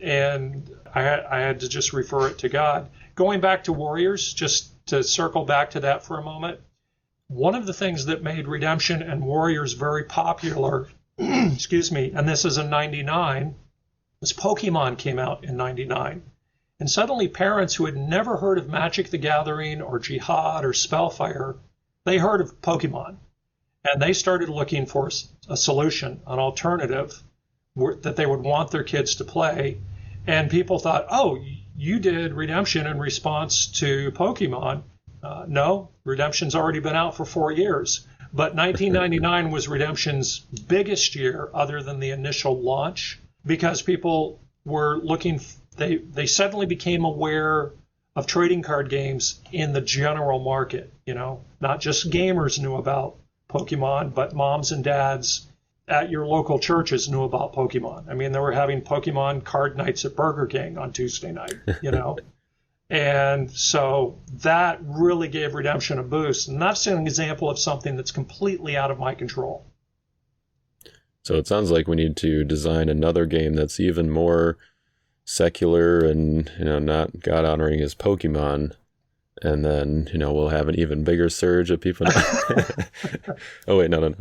[SPEAKER 1] and I had to just refer it to God. Going back to Warriors, just to circle back to that for a moment, one of the things that made Redemption and Warriors very popular, excuse me, and this is in 99, was Pokemon came out in 99. And suddenly parents who had never heard of Magic the Gathering or Jihad or Spellfire, they heard of Pokemon. And they started looking for a solution, an alternative that they would want their kids to play. And people thought, oh, you did Redemption in response to Pokemon. No, Redemption's already been out for 4 years. But 1999 was Redemption's biggest year other than the initial launch, because people were looking, they suddenly became aware of trading card games in the general market. Not just gamers knew about Pokemon, but moms and dads at your local churches knew about Pokemon. I mean, they were having Pokemon card nights at Burger King on Tuesday night, And so that really gave Redemption a boost. And that's an example of something that's completely out of my control.
[SPEAKER 4] So it sounds like we need to design another game that's even more secular and, not God honoring as Pokemon. And then, we'll have an even bigger surge of people. Oh, wait, no.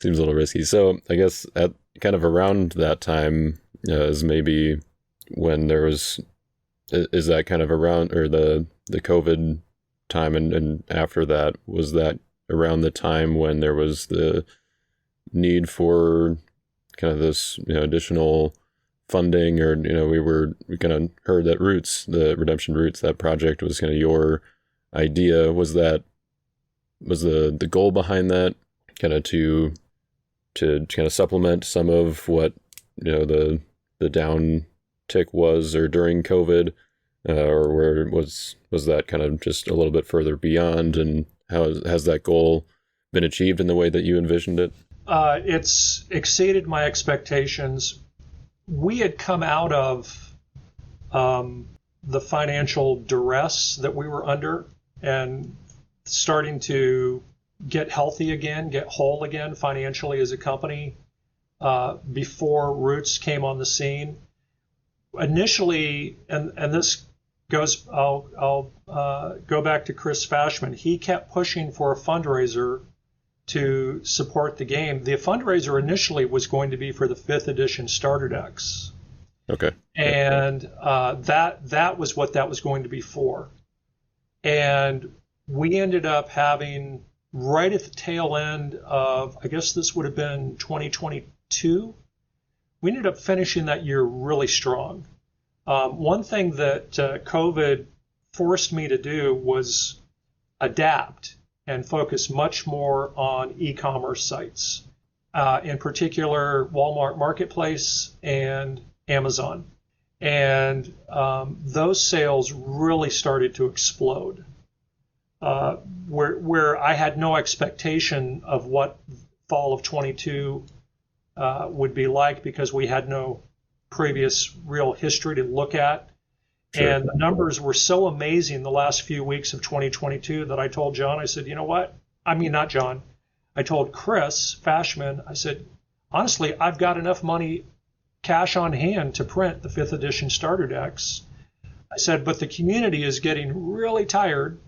[SPEAKER 4] Seems a little risky. So I guess at kind of around that time is maybe when there was, is that kind of around, or the COVID time and after that, was that around the time when there was the need for kind of this, additional funding, or, we kind of heard that the Redemption Roots, that project was kind of your idea. Was the goal behind that kind of to kind of supplement some of what, the down tick was, or during COVID, or where was that kind of just a little bit further beyond, and how has that goal been achieved in the way that you envisioned it?
[SPEAKER 1] It's exceeded my expectations. We had come out of the financial duress that we were under, and starting to get healthy again, get whole again financially as a company, before Roots came on the scene. Initially, and this goes, I'll go back to Chris Fashman. He kept pushing for a fundraiser to support the game. The fundraiser initially was going to be for the 5th edition starter decks.
[SPEAKER 4] Okay.
[SPEAKER 1] And that was what that was going to be for. And we ended up having, right at the tail end of, I guess this would have been 2022, we ended up finishing that year really strong. One thing that COVID forced me to do was adapt and focus much more on e-commerce sites, in particular Walmart Marketplace and Amazon. And those sales really started to explode, where I had no expectation of what fall of 22 would be like, because we had no previous real history to look at. Sure. And the numbers were so amazing the last few weeks of 2022 that I told John, I said, you know what? I mean, not John. I told Chris Fashman, I said, honestly, I've got enough money, cash on hand, to print the 5th edition starter decks. I said, but the community is getting really tired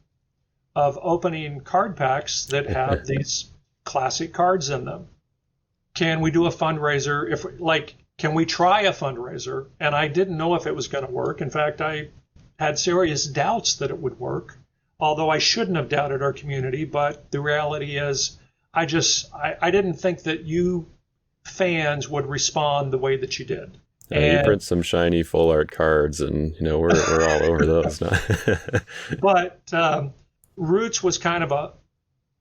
[SPEAKER 1] of opening card packs that have these classic cards in them. Can we do a fundraiser? Can we try a fundraiser? And I didn't know if it was going to work. In fact, I had serious doubts that it would work, although I shouldn't have doubted our community. But the reality is, I didn't think that you fans would respond the way that you did.
[SPEAKER 4] You print some shiny full art cards, and we're all over those now.
[SPEAKER 1] But Roots was kind of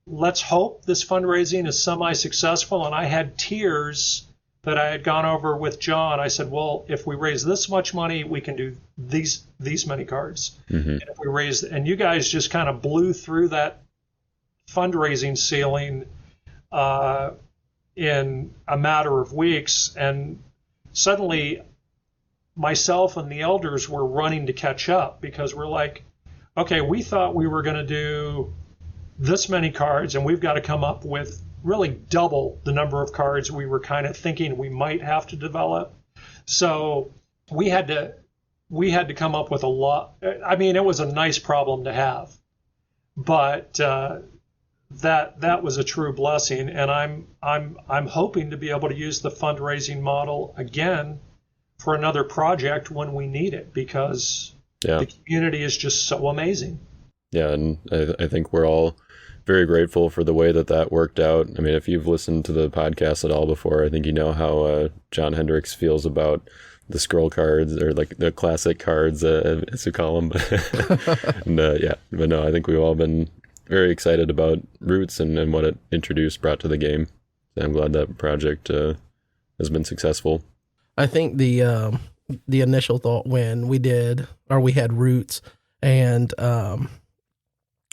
[SPEAKER 1] let's hope this fundraising is semi-successful. And I had tiers that I had gone over with John. I said, well, if we raise this much money, we can do these many cards. Mm-hmm. And if we raise, and you guys just kind of blew through that fundraising ceiling in a matter of weeks. And suddenly myself and the elders were running to catch up, because we're like, okay, we thought we were going to do this many cards, and we've got to come up with really double the number of cards we were kind of thinking we might have to develop. So we had to come up with a lot. I mean, it was a nice problem to have, but that was a true blessing. And I'm hoping to be able to use the fundraising model again for another project when we need it, because the community is just so amazing.
[SPEAKER 4] Yeah, and I think we're all very grateful for the way that worked out. I mean, if you've listened to the podcast at all before, I think you know how John Hendricks feels about the scroll cards, or like the classic cards, as we call them. And, but no, I think we've all been very excited about Roots and what it brought to the game. I'm glad that project has been successful.
[SPEAKER 3] I think the initial thought when we had Roots and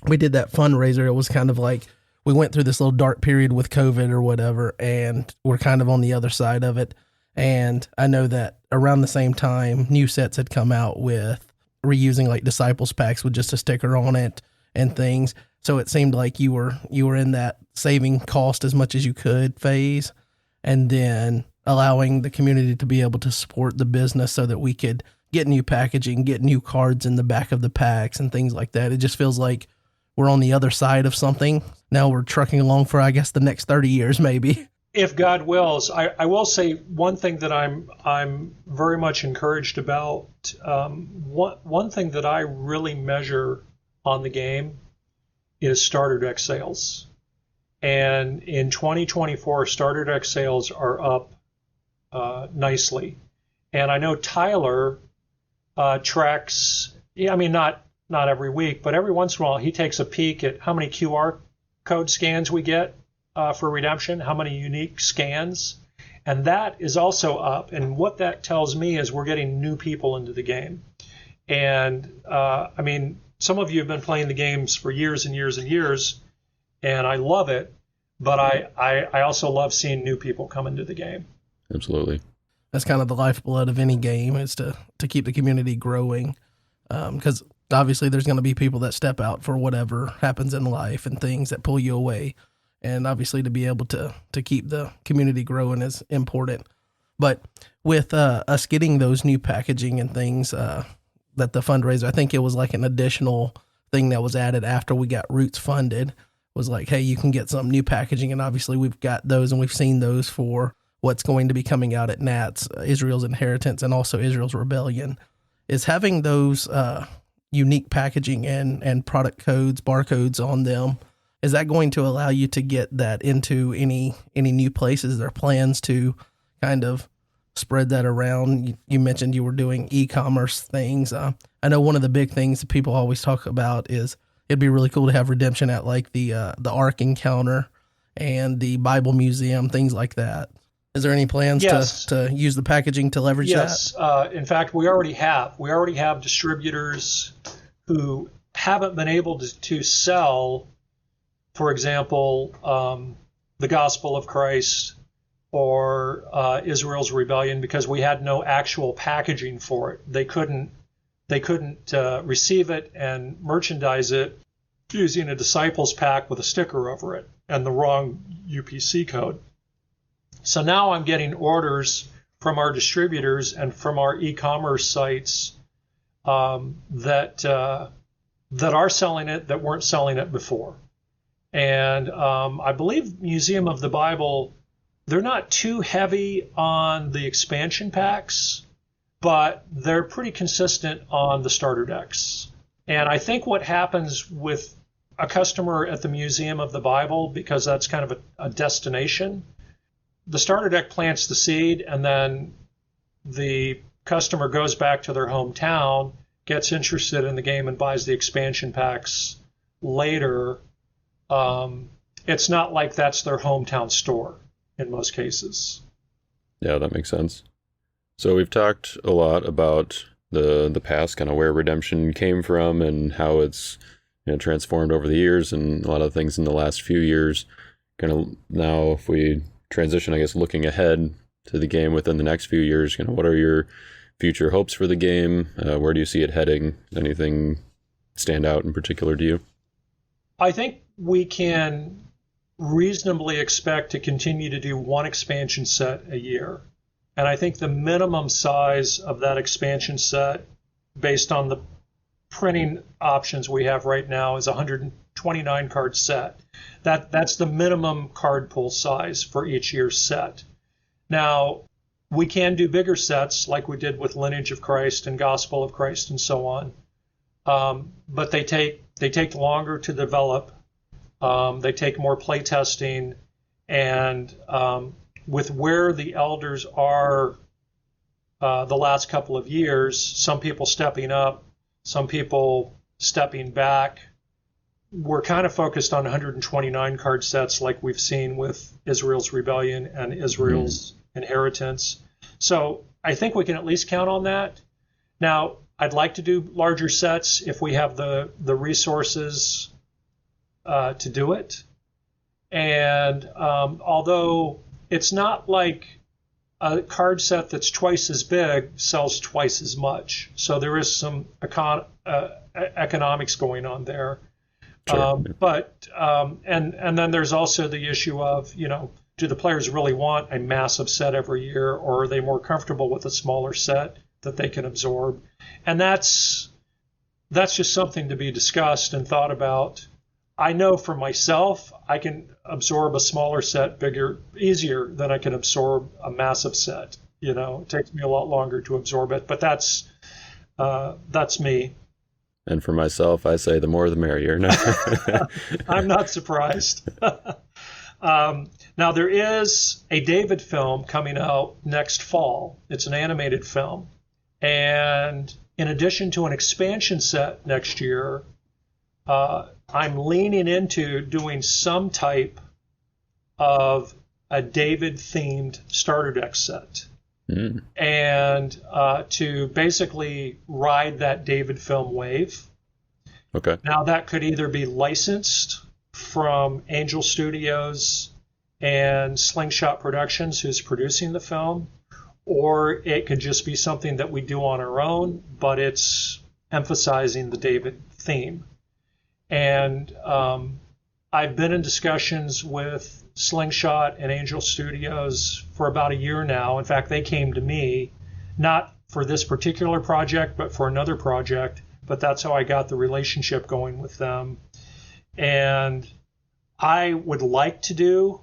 [SPEAKER 3] we did that fundraiser, it was kind of like we went through this little dark period with COVID or whatever, and we're kind of on the other side of it. And I know that around the same time, new sets had come out with reusing like Disciples packs with just a sticker on it and things. So it seemed like you were in that saving cost as much as you could phase, and then allowing the community to be able to support the business so that we could get new packaging, get new cards in the back of the packs and things like that. It just feels like we're on the other side of something. Now we're trucking along for, I guess, the next 30 years, maybe.
[SPEAKER 1] If God wills. I will say one thing that I'm very much encouraged about. One thing that I really measure on the game is starter deck sales. And in 2024, starter deck sales are up nicely. And I know Tyler tracks, not every week, but every once in a while he takes a peek at how many QR code scans we get for redemption, how many unique scans. And that is also up. And what that tells me is we're getting new people into the game. And some of you have been playing the games for years and years and years, and I love it. But I also love seeing new people come into the game.
[SPEAKER 4] Absolutely.
[SPEAKER 3] That's kind of the lifeblood of any game, is to keep the community growing. Because obviously there's going to be people that step out for whatever happens in life and things that pull you away. And obviously to be able to keep the community growing is important. But with us getting those new packaging and things, that the fundraiser, I think it was like an additional thing that was added after we got Roots funded, was like, hey, you can get some new packaging. And obviously we've got those, and we've seen those for what's going to be coming out at Nats, Israel's Inheritance, and also Israel's Rebellion. Is having those unique packaging and product codes, barcodes on them, is that going to allow you to get that into any new places? Is there plans to kind of spread that around? You mentioned you were doing e-commerce things. I know one of the big things that people always talk about is it'd be really cool to have redemption at like the Ark Encounter and the Bible Museum, things like that. Is there any plans to use the packaging to leverage that?
[SPEAKER 1] Yes. In fact, we already have. We already have distributors who haven't been able to sell, for example, the Gospel of Christ or Israel's Rebellion, because we had no actual packaging for it. They couldn't receive it and merchandise it using a disciples pack with a sticker over it and the wrong UPC code. So now I'm getting orders from our distributors and from our e-commerce sites that are selling it, that weren't selling it before. And I believe Museum of the Bible, they're not too heavy on the expansion packs, but they're pretty consistent on the starter decks. And I think what happens with a customer at the Museum of the Bible, because that's kind of a destination, the starter deck plants the seed, and then the customer goes back to their hometown, gets interested in the game, and buys the expansion packs later. It's not like that's their hometown store in most cases.
[SPEAKER 4] Yeah, that makes sense. So we've talked a lot about the past, kind of where redemption came from and how it's transformed over the years, and a lot of things in the last few years. Kind of now, if we transition, I guess, looking ahead to the game within the next few years, what are your future hopes for the game? Where do you see it heading? Anything stand out in particular to you?
[SPEAKER 1] I think we can reasonably expect to continue to do one expansion set a year. And I think the minimum size of that expansion set, based on the printing options we have right now, is 129 card set. That's the minimum card pool size for each year's set. Now, we can do bigger sets like we did with Lineage of Christ and Gospel of Christ and so on, but they take longer to develop. They take more play testing, and with where the elders are the last couple of years, some people stepping up, some people stepping back, we're kind of focused on 129 card sets like we've seen with Israel's Rebellion and Israel's Inheritance. So I think we can at least count on that. Now, I'd like to do larger sets if we have the resources to do it. And although it's not like a card set that's twice as big sells twice as much, so there is some economics going on there.
[SPEAKER 4] Sure.
[SPEAKER 1] And then there's also the issue of, do the players really want a massive set every year, or are they more comfortable with a smaller set that they can absorb? And that's just something to be discussed and thought about. I know for myself, I can absorb a smaller set easier than I can absorb a massive set. It takes me a lot longer to absorb it, but that's me.
[SPEAKER 4] And for myself, I say the more the merrier. No.
[SPEAKER 1] I'm not surprised. Now, there is a David film coming out next fall. It's an animated film. And in addition to an expansion set next year, I'm leaning into doing some type of a David-themed starter deck set. And to basically ride that David film wave.
[SPEAKER 4] Okay.
[SPEAKER 1] Now, that could either be licensed from Angel Studios and Slingshot Productions, who's producing the film, or it could just be something that we do on our own, but it's emphasizing the David theme. And I've been in discussions with Slingshot and Angel Studios for about a year now. In fact, they came to me, not for this particular project, but for another project. But that's how I got the relationship going with them. And I would like to do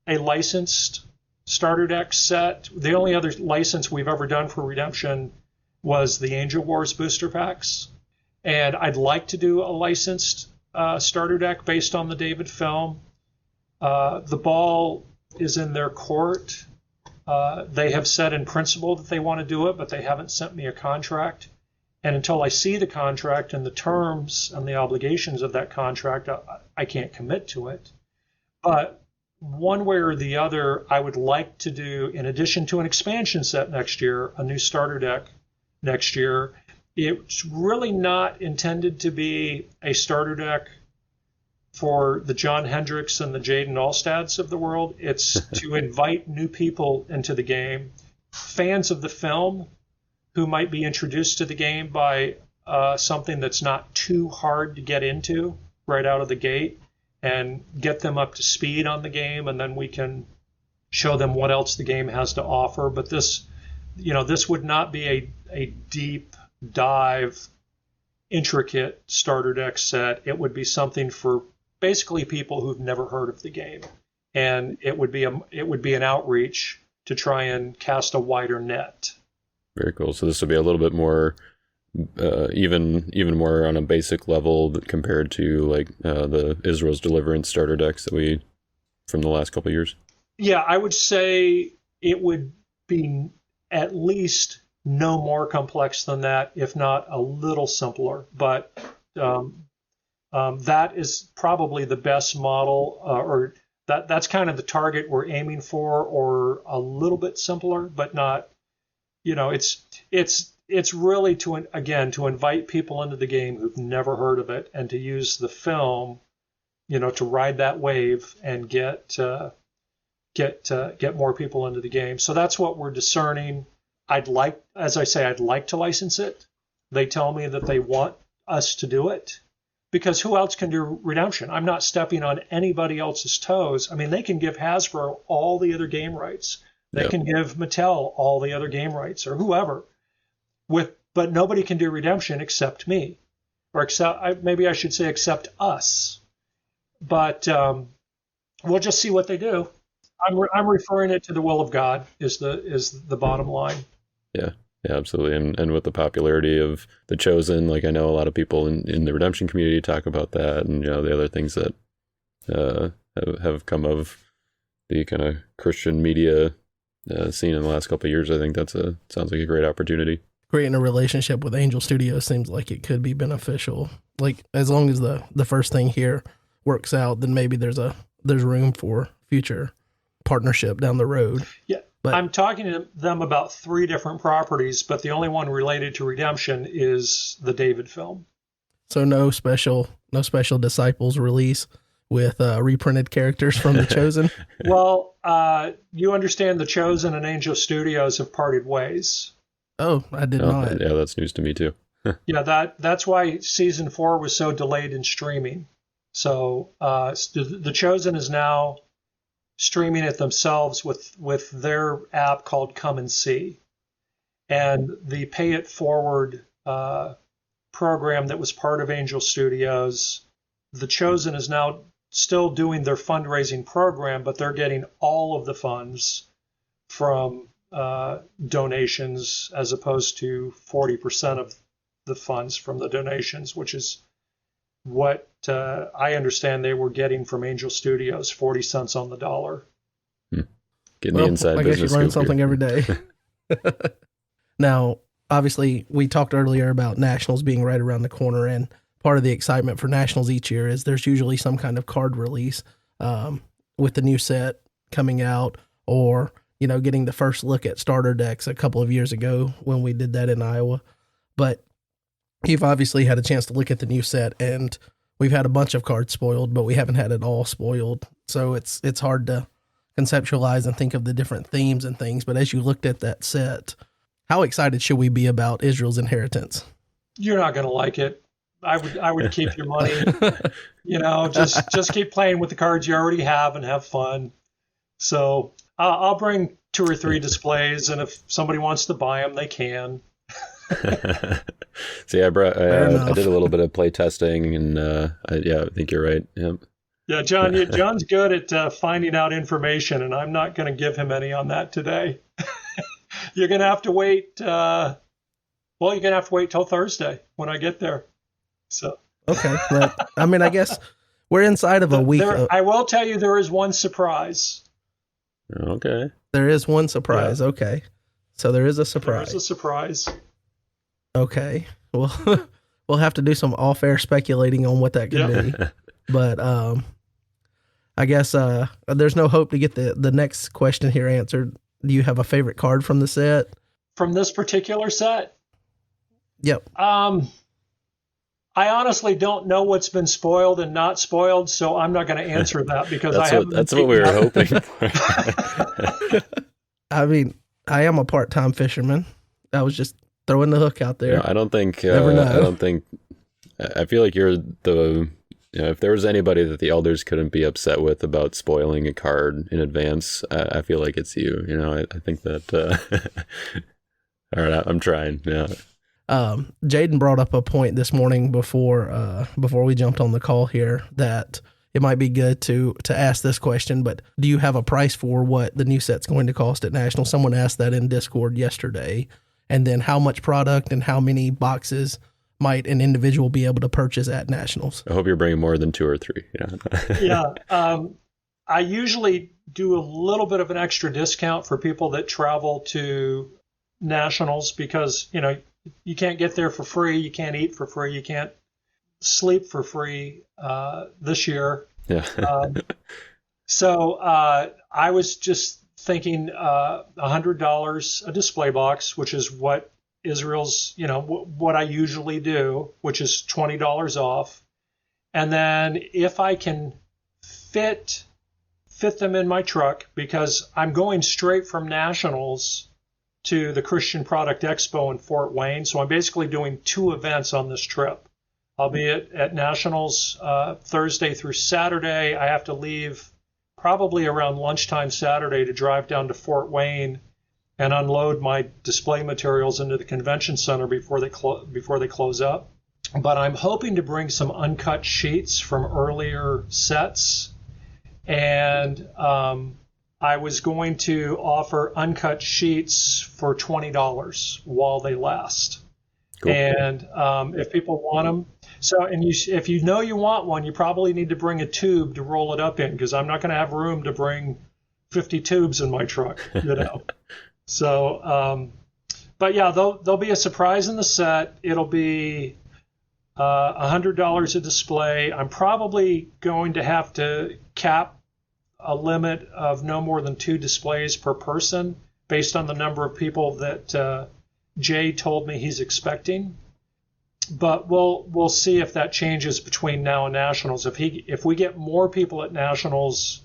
[SPEAKER 1] a licensed starter deck set. The only other license we've ever done for Redemption was the Angel Wars booster packs. And I'd like to do a licensed starter deck based on the David film. The ball is in their court. They have said in principle that they want to do it, but they haven't sent me a contract. And until I see the contract and the terms and the obligations of that contract, I can't commit to it. But one way or the other, I would like to do, in addition to an expansion set next year, a new starter deck next year. It's really not intended to be a starter deck for the John Hendricks and the Jaden Allstads of the world. It's to invite new people into the game, fans of the film who might be introduced to the game by something that's not too hard to get into right out of the gate, and get them up to speed on the game, and then we can show them what else the game has to offer. But this would not be a deep dive, intricate starter deck set. It would be something for basically people who've never heard of the game, and it would be an outreach to try and cast a wider net.
[SPEAKER 4] Very cool. So this would be a little bit more, even more on a basic level compared to like the Israel's Deliverance starter decks that we from the last couple of years.
[SPEAKER 1] Yeah, I would say it would be at least no more complex than that, if not a little simpler. But that is probably the best model, or that's kind of the target we're aiming for, or a little bit simpler, but not. It's really to invite people into the game who've never heard of it, and to use the film, to ride that wave and get more people into the game. So that's what we're discerning. I'd like to license it. They tell me that they want us to do it, because who else can do Redemption? I'm not stepping on anybody else's toes. I mean, they can give Hasbro all the other game rights. They can give Mattel all the other game rights, or whoever. But nobody can do Redemption except me, or maybe I should say except us. But we'll just see what they do. I'm referring it to the will of God is the bottom line.
[SPEAKER 4] Yeah, absolutely. And with the popularity of The Chosen, like I know a lot of people in the Redemption community talk about that, and the other things that have come of the kind of Christian media scene in the last couple of years. I think sounds like a great opportunity.
[SPEAKER 3] Creating a relationship with Angel Studios seems like it could be beneficial. Like, as long as the first thing here works out, then maybe there's room for future partnership down the road. Yeah. But
[SPEAKER 1] I'm talking to them about 3 different properties, but the only one related to Redemption is the David film.
[SPEAKER 3] So no special Disciples release with reprinted characters from The Chosen?
[SPEAKER 1] Well, you understand The Chosen and Angel Studios have parted ways.
[SPEAKER 3] Oh, I did not.
[SPEAKER 4] Yeah, that's news to me too.
[SPEAKER 1] Yeah, that's why season 4 was so delayed in streaming. So The Chosen is now streaming it themselves with their app called Come and See. And the Pay It Forward program that was part of Angel Studios, The Chosen is now still doing their fundraising program, but they're getting all of the funds from donations, as opposed to 40% of the funds from the donations, which is what I understand they were getting from Angel Studios, 40 cents on the dollar.
[SPEAKER 4] Getting the inside
[SPEAKER 3] I guess you
[SPEAKER 4] business
[SPEAKER 3] learn
[SPEAKER 4] scoop
[SPEAKER 3] something
[SPEAKER 4] here.
[SPEAKER 3] every day. Now, obviously, we talked earlier about Nationals being right around the corner, and part of the excitement for Nationals each year is there's usually some kind of card release with the new set coming out, or getting the first look at starter decks a couple of years ago when we did that in Iowa. But you've obviously had a chance to look at the new set, and we've had a bunch of cards spoiled, but we haven't had it all spoiled. So it's hard to conceptualize and think of the different themes and things. But as you looked at that set, how excited should we be about Israel's Inheritance?
[SPEAKER 1] You're not going to like it. I would keep your money. Just keep playing with the cards you already have and have fun. So I'll bring 2 or 3 displays, and if somebody wants to buy them, they can.
[SPEAKER 4] See, I did a little bit of play testing, and I think you're right. Yep.
[SPEAKER 1] Yeah, John's good at finding out information, and I'm not going to give him any on that today. You're going to have to wait. You're going to have to wait till Thursday when I get there. So
[SPEAKER 3] okay, but, I guess we're inside of a week.
[SPEAKER 1] I will tell you there is one surprise.
[SPEAKER 4] Okay.
[SPEAKER 3] There is one surprise.
[SPEAKER 1] Yeah.
[SPEAKER 3] Okay, so there is a surprise.
[SPEAKER 1] There's a surprise.
[SPEAKER 3] Okay, well, we'll have to do some off-air speculating on what that could be. But I guess there's no hope to get the next question here answered. Do you have a favorite card from the set?
[SPEAKER 1] From this particular set?
[SPEAKER 3] Yep.
[SPEAKER 1] I honestly don't know what's been spoiled and not spoiled, so I'm not going to answer that because
[SPEAKER 4] that's what we were hoping for.
[SPEAKER 3] I am a part-time fisherman. I was just throwing the hook out there.
[SPEAKER 4] Yeah, I don't think.
[SPEAKER 3] Never know.
[SPEAKER 4] I feel like you're the. If there was anybody that the elders couldn't be upset with about spoiling a card in advance, I feel like it's you. I think that. All right, I'm trying. Yeah.
[SPEAKER 3] Jaden brought up a point this morning before we jumped on the call here that it might be good to ask this question, but do you have a price for what the new set's going to cost at National? Someone asked that in Discord yesterday. And then how much product and how many boxes might an individual be able to purchase at Nationals?
[SPEAKER 4] I hope you're bringing more than 2 or 3.
[SPEAKER 1] Yeah. I usually do a little bit of an extra discount for people that travel to Nationals because, you can't get there for free. You can't eat for free. You can't sleep for free this year.
[SPEAKER 4] Yeah.
[SPEAKER 1] So I was just thinking $100 a display box, which is what Israel's, what I usually do, which is $20 off. And then if I can fit them in my truck, because I'm going straight from Nationals to the Christian Product Expo in Fort Wayne. So I'm basically doing 2 events on this trip. I'll be at Nationals Thursday through Saturday. I have to leave probably around lunchtime Saturday to drive down to Fort Wayne and unload my display materials into the convention center before they close up. But I'm hoping to bring some uncut sheets from earlier sets, and I was going to offer uncut sheets for $20 while they last. Cool. And if people want them, if you know you want one, you probably need to bring a tube to roll it up in, because I'm not going to have room to bring 50 tubes in my truck, So, but yeah, there'll be a surprise in the set. It'll be $100 a display. I'm probably going to have to cap a limit of no more than 2 displays per person based on the number of people that Jay told me he's expecting. But we'll see if that changes between now and Nationals. If we get more people at Nationals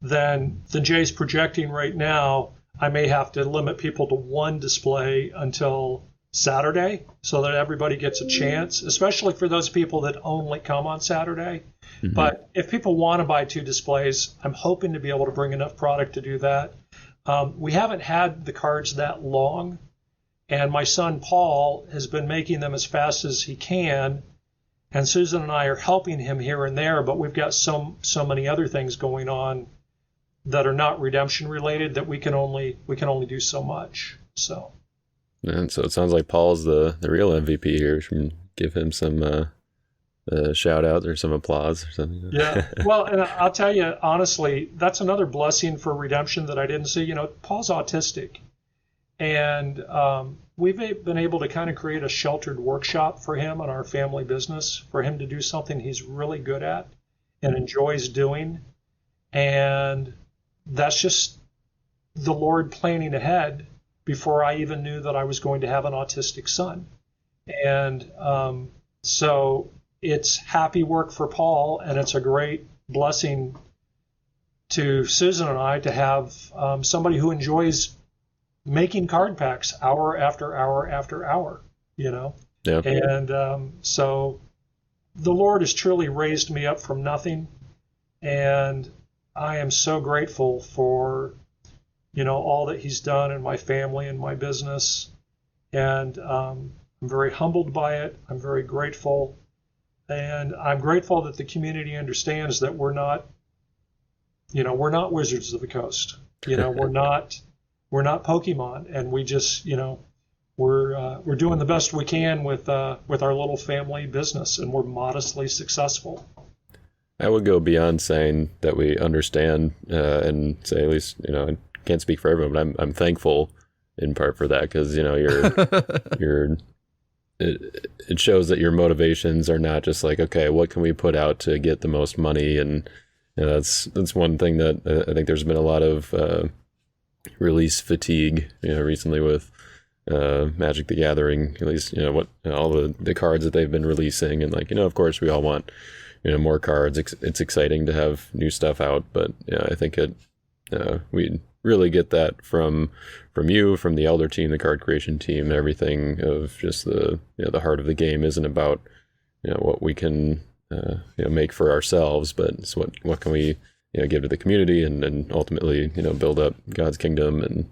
[SPEAKER 1] than Jay's projecting right now, I may have to limit people to 1 display until Saturday so that everybody gets a chance, especially for those people that only come on Saturday. Mm-hmm. But if people want to buy 2 displays, I'm hoping to be able to bring enough product to do that. We haven't had the cards that long, and my son Paul has been making them as fast as he can, and Susan and I are helping him here and there, but we've got so many other things going on that are not redemption related that we can only do so much. So.
[SPEAKER 4] And so it sounds like Paul's the real MVP here. We should give him some shout out or some applause or something.
[SPEAKER 1] Yeah. Well, and I'll tell you, honestly, that's another blessing for redemption that I didn't see. Paul's autistic. And we've been able to kind of create a sheltered workshop for him in our family business, for him to do something he's really good at and enjoys doing. And that's just the Lord planning ahead before I even knew that I was going to have an autistic son. And so it's happy work for Paul, and it's a great blessing to Susan and I to have somebody who enjoys making card packs hour after hour after hour, Yeah. And so the Lord has truly raised me up from nothing, and I am so grateful for, all that he's done in my family and my business, and I'm very humbled by it. I'm very grateful, and I'm grateful that the community understands that we're not Wizards of the Coast. We're not Pokemon, and we just, we're doing the best we can with our little family business, and we're modestly successful.
[SPEAKER 4] I would go beyond saying that we understand and say, at least, I can't speak for everyone, but I'm thankful in part for that, because it shows that your motivations are not just like, okay, what can we put out to get the most money, and that's one thing that I think there's been a lot of release fatigue, recently with Magic the Gathering, at least, all the cards that they've been releasing, and of course we all want, more cards. It's exciting to have new stuff out, but I think we really get that from you, from the Elder team, the card creation team, everything of just the heart of the game isn't about, what we can, make for ourselves, but it's what can we, give to the community and ultimately, build up God's kingdom and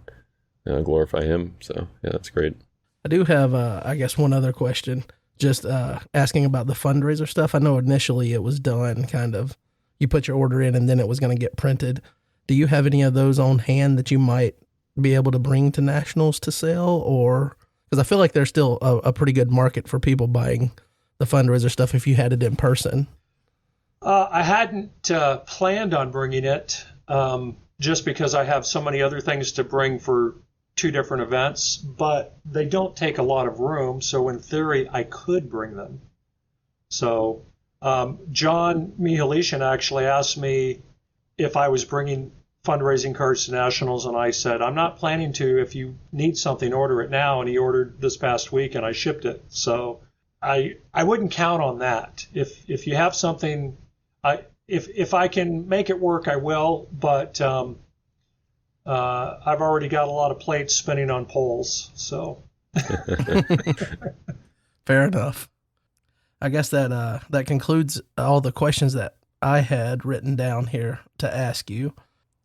[SPEAKER 4] glorify him. So yeah, that's great.
[SPEAKER 3] I do have, I guess, one other question, just asking about the fundraiser stuff. I know initially it was done kind of, you put your order in and then it was going to get printed. Do you have any of those on hand that you might be able to bring to nationals to sell? Or, because I feel like there's still a pretty good market for people buying the fundraiser stuff if you had it in person.
[SPEAKER 1] I hadn't planned on bringing it just because I have so many other things to bring for two different events, but they don't take a lot of room, so in theory I could bring them. So John Mihalician actually asked me if I was bringing fundraising cards to nationals, and I said, I'm not planning to. If you need something, order it now, and he ordered this past week and I shipped it. So I wouldn't count on that. If you have something, if I can make it work, I will, but I've already got a lot of plates spinning on poles, so.
[SPEAKER 3] Fair enough. I guess that concludes all the questions that I had written down here to ask you.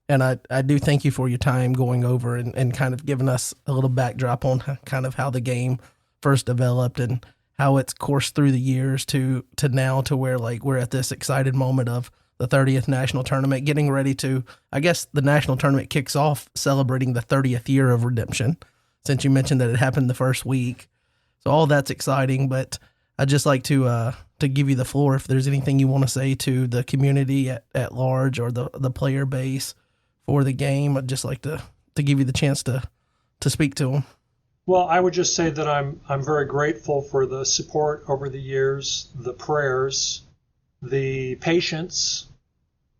[SPEAKER 3] And I do thank you for your time going over and kind of giving us a little backdrop on kind of how the game first developed and how it's coursed through the years to now to where like we're at this excited moment of the 30th national tournament, getting ready to, I guess the national tournament kicks off celebrating the 30th year of redemption, since you mentioned that it happened the first week. So all that's exciting, but I'd just like to give you the floor if there's anything you want to say to the community at large or the player base for the game. I'd just like to give you the chance to speak to them.
[SPEAKER 1] Well, I would just say that I'm very grateful for the support over the years, the prayers, the patience.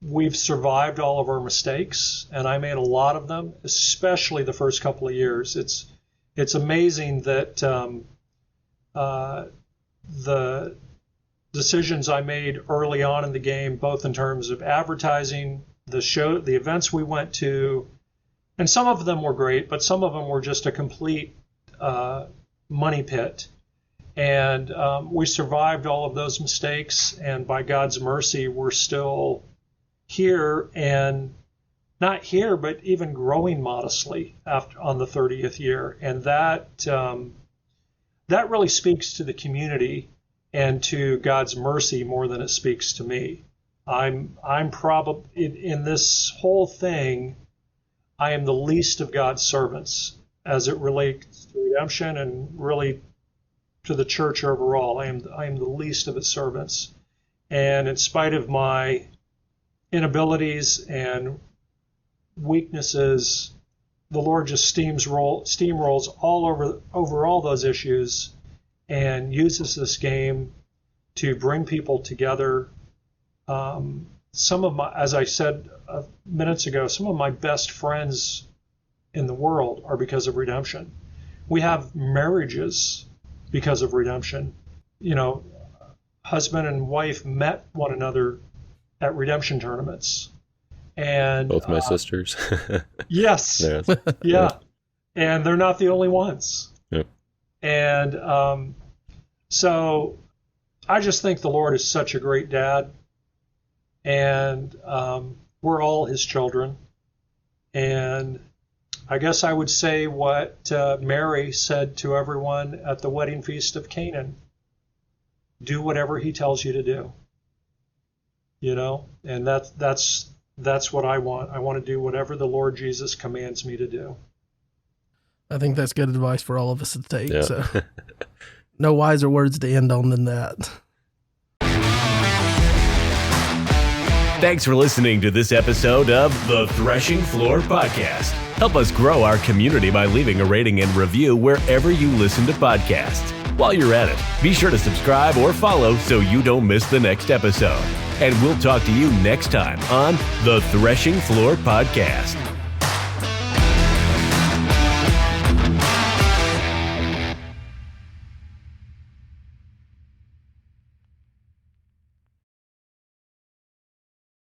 [SPEAKER 1] We've survived all of our mistakes, and I made a lot of them, especially the first couple of years. It's amazing that the decisions I made early on in the game, both in terms of advertising, the events we went to, and some of them were great, but some of them were just a complete money pit. And we survived all of those mistakes, and by God's mercy, we're still here, and not here, but even growing modestly on the 30th year. And that really speaks to the community and to God's mercy more than it speaks to me. I'm probably in this whole thing, I am the least of God's servants as it relates to redemption and really to the church overall. I am the least of its servants. And in spite of my inabilities and weaknesses, the Lord just steamrolls all over all those issues and uses this game to bring people together. Some of my, as I said minutes ago, some of my best friends in the world are because of redemption. We have marriages because of redemption. You know, husband and wife met one another at redemption tournaments. And
[SPEAKER 4] both my sisters.
[SPEAKER 1] Yes. Yeah. And they're not the only ones.
[SPEAKER 4] Yep.
[SPEAKER 1] And so I just think the Lord is such a great dad. And we're all his children. And I guess I would say what Mary said to everyone at the wedding feast of Canaan. Do whatever he tells you to do. You know, and that's what I want. I want to do whatever the Lord Jesus commands me to do.
[SPEAKER 3] I think that's good advice for all of us to take.
[SPEAKER 4] Yeah.
[SPEAKER 3] So no wiser words to end on than that.
[SPEAKER 2] Thanks for listening to this episode of the Threshing Floor Podcast. Help us grow our community by leaving a rating and review wherever you listen to podcasts. While you're at it, be sure to subscribe or follow so you don't miss the next episode. And we'll talk to you next time on the Threshing Floor Podcast.